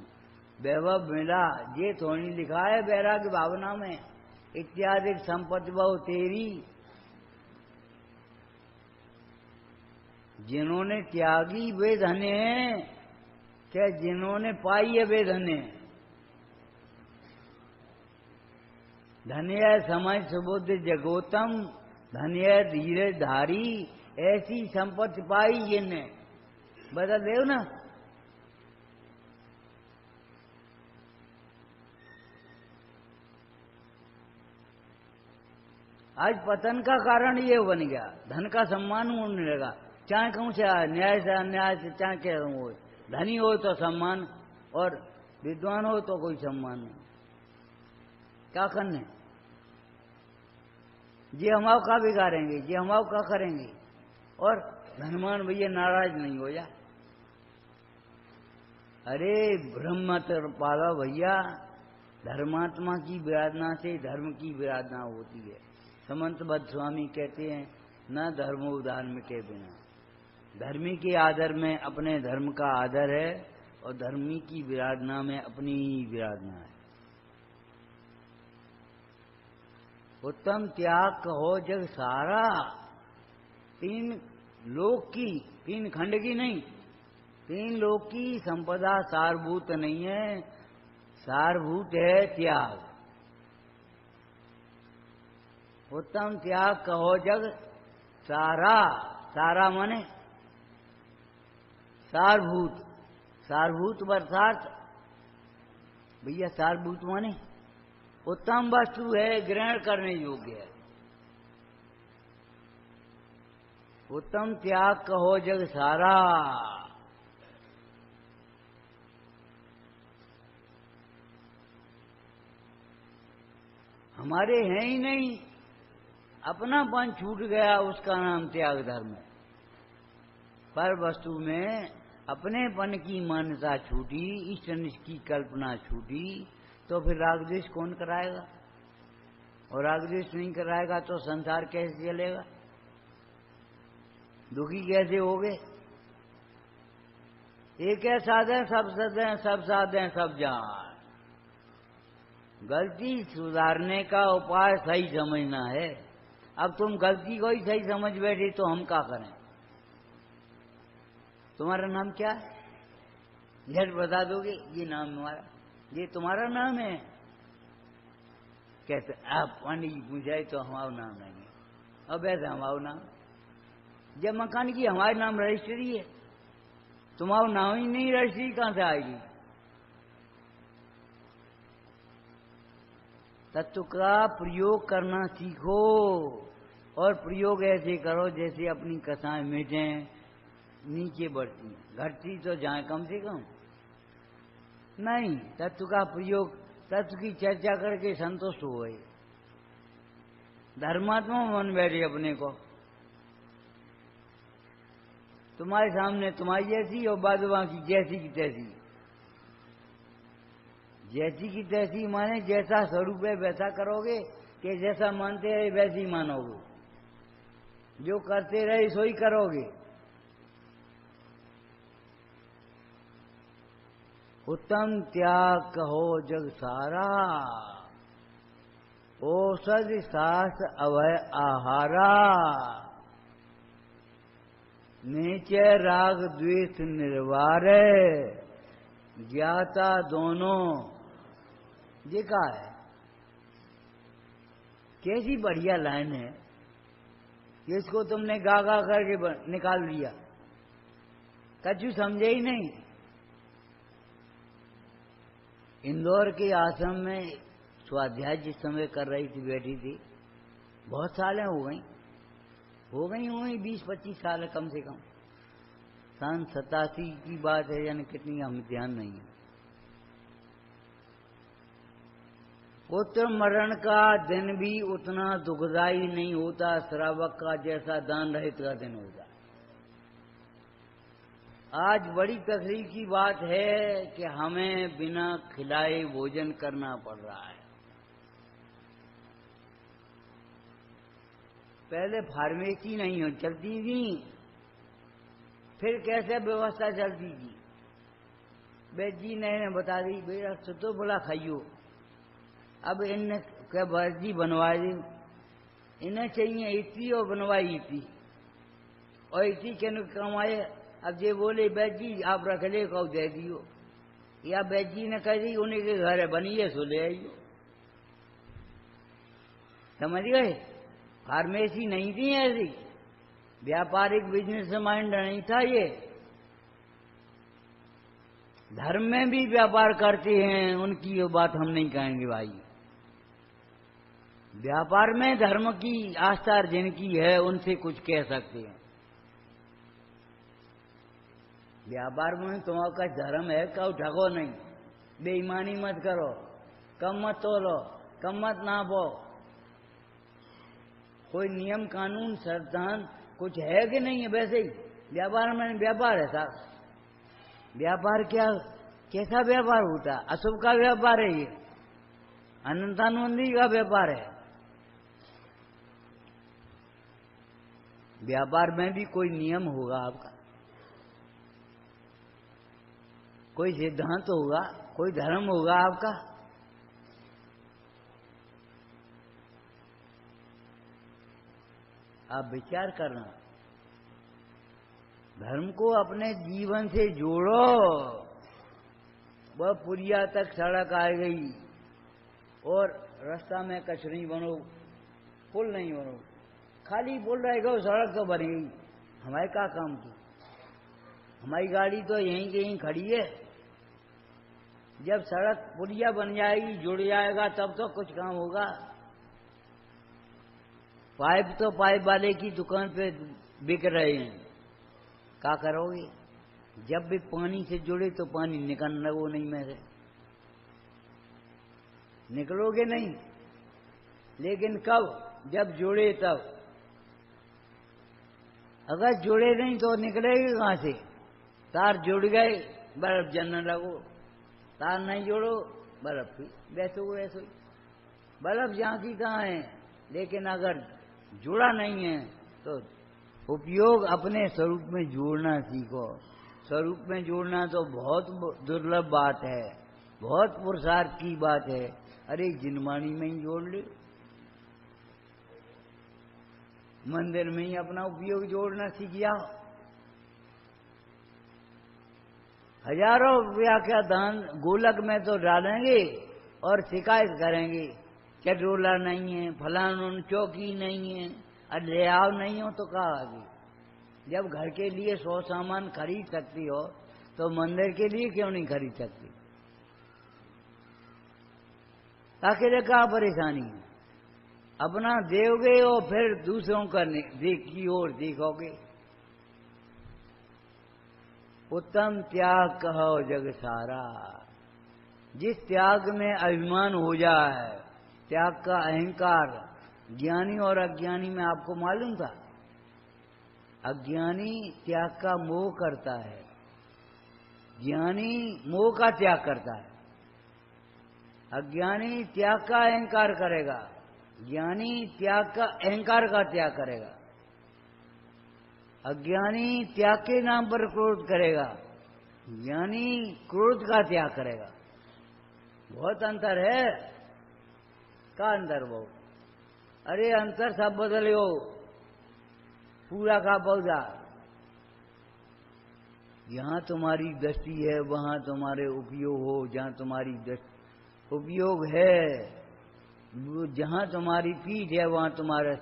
S1: वैभव मिला, ये थोड़ी लिखा है वैराग्य भावना में, इत्यादि संपत्ति बहु तेरी। जिन्होंने त्यागी वे धन्य हैं, क्या जिन्होंने पाई है वे धन्य हैं। धन्य है समझ सुबुद्ध जगोतम, धन्य है धीरज धारी, ऐसी संपत्ति पाई जिनने। बदल देव ना। आज पतन का कारण ये बन गया, धन का सम्मान होने लगा, चाहे कहूं से न्याय से अन्याय से, चाहे क्या हो, धनी हो तो सम्मान और विद्वान हो तो कोई सम्मान नहीं। क्या करने? ये हमाव का बिगाड़ेंगे, ये हमाव का करेंगे, और धनवान भैया नाराज नहीं हो जा। अरे ब्रह्म पाला भैया, धर्मात्मा की विराधना से धर्म की विराधना होती है। समंत बद्ध स्वामी कहते हैं न धर्मो धार्मिक के बिना। धर्मी के आदर में अपने धर्म का आदर है, और धर्मी की विराधना में अपनी विराधना है। उत्तम त्याग कहो जग सारा, तीन लोक की, तीन खंड की नहीं, तीन लोक की संपदा सारभूत नहीं है, सारभूत है त्याग। उत्तम त्याग कहो जग सारा, सारा माने सारभूत, सारभूत अर्थात भैया सारभूत माने उत्तम वस्तु है, ग्रहण करने योग्य है। उत्तम त्याग कहो जग सारा। हमारे हैं ही नहीं, अपनापन छूट गया, उसका नाम त्याग धर्म है। पर वस्तु में अपनेपन की मान्यता छूटी, ईश्वर की कल्पना छूटी, तो फिर राग द्वेष कौन कराएगा? और राग द्वेष नहीं कराएगा तो संसार कैसे चलेगा? दुखी कैसे होगे? एक है साधन सब सदें, सब साधें सब जान। गलती सुधारने का उपाय सही समझना है। अब तुम गलती को ही सही समझ बैठे तो हम क्या करें? तुम्हारा नाम क्या है? झट बता दोगे ये नाम हमारा, ये तुम्हारा नाम है? कहते आप पंडित जी पूछाए तो हमारा नाम नहीं है। अब ऐसा हमारा नाम, जब मकान की हमारे नाम रजिस्ट्री है, तुम्हारा नाम ही नहीं, रजिस्ट्री कहां से आएगी? तत्व का प्रयोग करना सीखो, और प्रयोग ऐसे करो जैसे अपनी कथाएं मिटे नीचे बढ़ती, घटती तो जाए कम से कम नहीं। तत्व का प्रयोग, तत्व की चर्चा करके संतुष्ट हो गए, धर्मात्मा मन बैठे अपने को। तुम्हारे सामने तुम्हारी जैसी और बादवा की जैसी की तैसी। जैसी की तैसी माने जैसा स्वरूप है वैसा करोगे, कि जैसा मानते रहे वैसे ही मानोगे, जो करते रहे सो ही करोगे। उत्तम त्याग कहो जग सारा, औषध सास अवय आहारा। नीचे राग द्वेष निर्वारे, ज्ञाता दोनों। ये क्या है? कैसी बढ़िया लाइन है, इसको तुमने गा गा करके निकाल दिया, कछु समझे ही नहीं। इंदौर के आश्रम में स्वाध्याय जिस समय कर रही थी, बैठी थी, बहुत सालें हो गई 20-25 साल कम से कम। सन 87 की बात है, यानी कितनी हमें ध्यान नहीं है। पुत्र मरण का दिन भी उतना दुखदायी नहीं होता श्रावक का जैसा दान रहित का दिन होता। आज बड़ी तकलीफ की बात है कि हमें बिना खिलाए भोजन करना पड़ रहा है। पहले फार्मेसी नहीं चलती थी, फिर कैसे व्यवस्था चलती थी? वैद्य जी ने बता दी बेटा तो बोला खाइयो। अब इनने क्या वर्जी बनवा दी, इन्हें चाहिए इतनी और बनवाई इतनी, और इतनी के कमाए। अब ये बोले वैद्य जी आप रख ले कहो दे दियो, या वैद्य जी ने कह दी उन्हीं के घर बनी है सो ले आइयो। समझ गए? फार्मेसी नहीं थी ऐसी, व्यापारिक बिजनेस माइंड नहीं था ये। धर्म में भी व्यापार करते हैं, उनकी ये बात हम नहीं कहेंगे भाई। व्यापार में धर्म की आस्था जिनकी है उनसे कुछ कह सकते हैं। व्यापार में तुम्हारा धर्म है, कहो ठगो नहीं, बेईमानी मत करो, कम मत तोलो, कम मत नापो। कोई नियम कानून सिद्धांत कुछ है कि नहीं है? वैसे ही व्यापार में व्यापार है साहब। व्यापार क्या, कैसा व्यापार होता? अशुभ का व्यापार है ये, अनंतानुबंधी का व्यापार है। व्यापार में भी कोई नियम होगा आपका, कोई सिद्धांत होगा, कोई धर्म होगा आपका। आप विचार करना, धर्म को अपने जीवन से जोड़ो। वह पुरिया तक सड़क आ गई और रास्ता में कच नहीं बनो, पुल नहीं बनो, खाली पुल रहेगा, सड़क तो बन गई। हमारे क्या काम की? हमारी गाड़ी तो यहीं के यहीं खड़ी है, जब सड़क पुलिया बन जाएगी, जुड़ जाएगा, तब तो कुछ काम होगा। पाइप तो पाइप वाले की दुकान पे बिक रहे हैं, क्या करोगे? जब भी पानी से जुड़े तो पानी निकलना वो नहीं, में से निकलोगे नहीं। लेकिन कब? जब जुड़े तब। अगर जुड़े नहीं तो निकलेगी कहां से? तार जुड़ गए, बर्फ जलने लगो। तार नहीं जोड़ो, बर्फ भी वैसे हो वैसे ही। बर्फ जहां की कहाँ है, लेकिन अगर जुड़ा नहीं है तो उपयोग अपने स्वरूप में जोड़ना सीखो। स्वरूप में जोड़ना तो बहुत दुर्लभ बात है, बहुत पुरुषार्थ की बात है। अरे जिनवाणी में ही जोड़ ले, मंदिर में ही अपना उपयोग जोड़ना सीख जाओ। हजारों रुपया का दान गोलक में तो डालेंगे और शिकायत करेंगे कि रोला नहीं है, फलाना चौकी नहीं है, और ले आओ नहीं हो तो कहा आगे। जब घर के लिए 100 सामान खरीद सकती हो तो मंदिर के लिए क्यों नहीं खरीद सकती? आखिर क्या परेशानी है? अपना दोगे और फिर दूसरों का की ओर देखोगे। उत्तम त्याग कहो जग सारा। जिस त्याग में अभिमान हो जाए, त्याग का अहंकार, ज्ञानी और अज्ञानी में आपको मालूम था? अज्ञानी त्याग का मोह करता है, ज्ञानी मोह का त्याग करता है। अज्ञानी त्याग का अहंकार करेगा, ज्ञानी त्याग का अहंकार का त्याग करेगा। अज्ञानी त्याग के नाम पर क्रोध करेगा, ज्ञानी क्रोध का त्याग करेगा। बहुत अंतर है। का अंतर वो? अरे अंतर सब बदले हो, पूरा का पौधा। यहां तुम्हारी दृष्टि है वहां तुम्हारे उपयोग हो, जहां तुम्हारी उपयोग है, जहां तुम्हारी पीठ है वहां तुम्हारा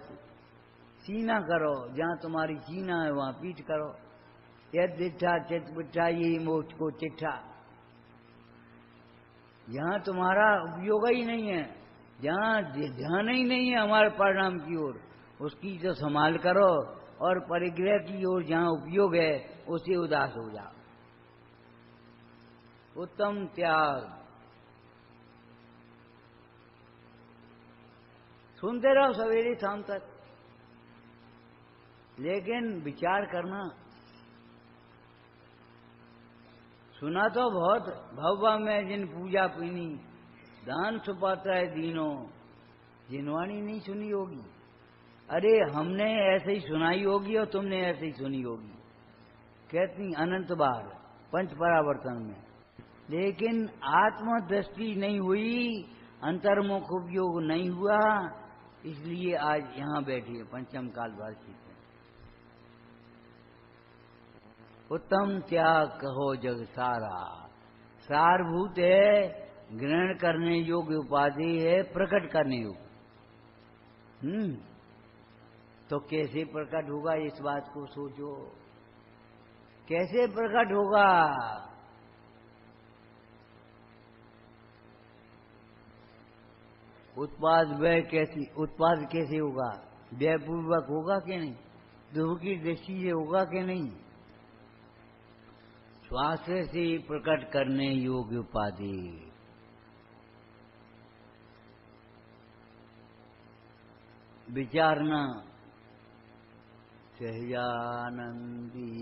S1: सीना करो, जहां तुम्हारी सीना है वहां पीठ करो। यद दिठा चित बिठा यही मोक्ष को चिट्ठा। जहां तुम्हारा उपयोग ही नहीं है, जहां ध्यान ही नहीं है हमारे परिणाम की ओर, उसकी तो संभाल करो, और परिग्रह की ओर जहां उपयोग है उसे उदास हो जाओ। उत्तम त्याग। सुनते रहो सवेरे शाम तक, लेकिन विचार करना। सुना तो बहुत, भव्वा में जिन पूजा पीनी, दान छुपाता है दीनों, जिनवाणी नहीं सुनी होगी। अरे हमने ऐसे ही सुनाई होगी और तुमने ऐसे ही सुनी होगी, कहती अनंत बार पंच परावर्तन में, लेकिन आत्मदृष्टि नहीं हुई, अंतर्मुख उपयोग नहीं हुआ। इसलिए आज यहां बैठी है पंचम काल वार्षिक में। उत्तम त्याग कहो जग सारा। सारभूत है, ग्रहण करने योग्य उपाधि है, प्रकट करने योग्य। तो कैसे प्रकट होगा, इस बात को सोचो। कैसे प्रकट होगा? उत्पाद कैसे होगा? व्ययपूर्वक होगा कि नहीं? ध्रुव की दृष्टि से होगा कि नहीं? श्वास से प्रकट करने योग्य उपाधि। विचारना सहजानंदी।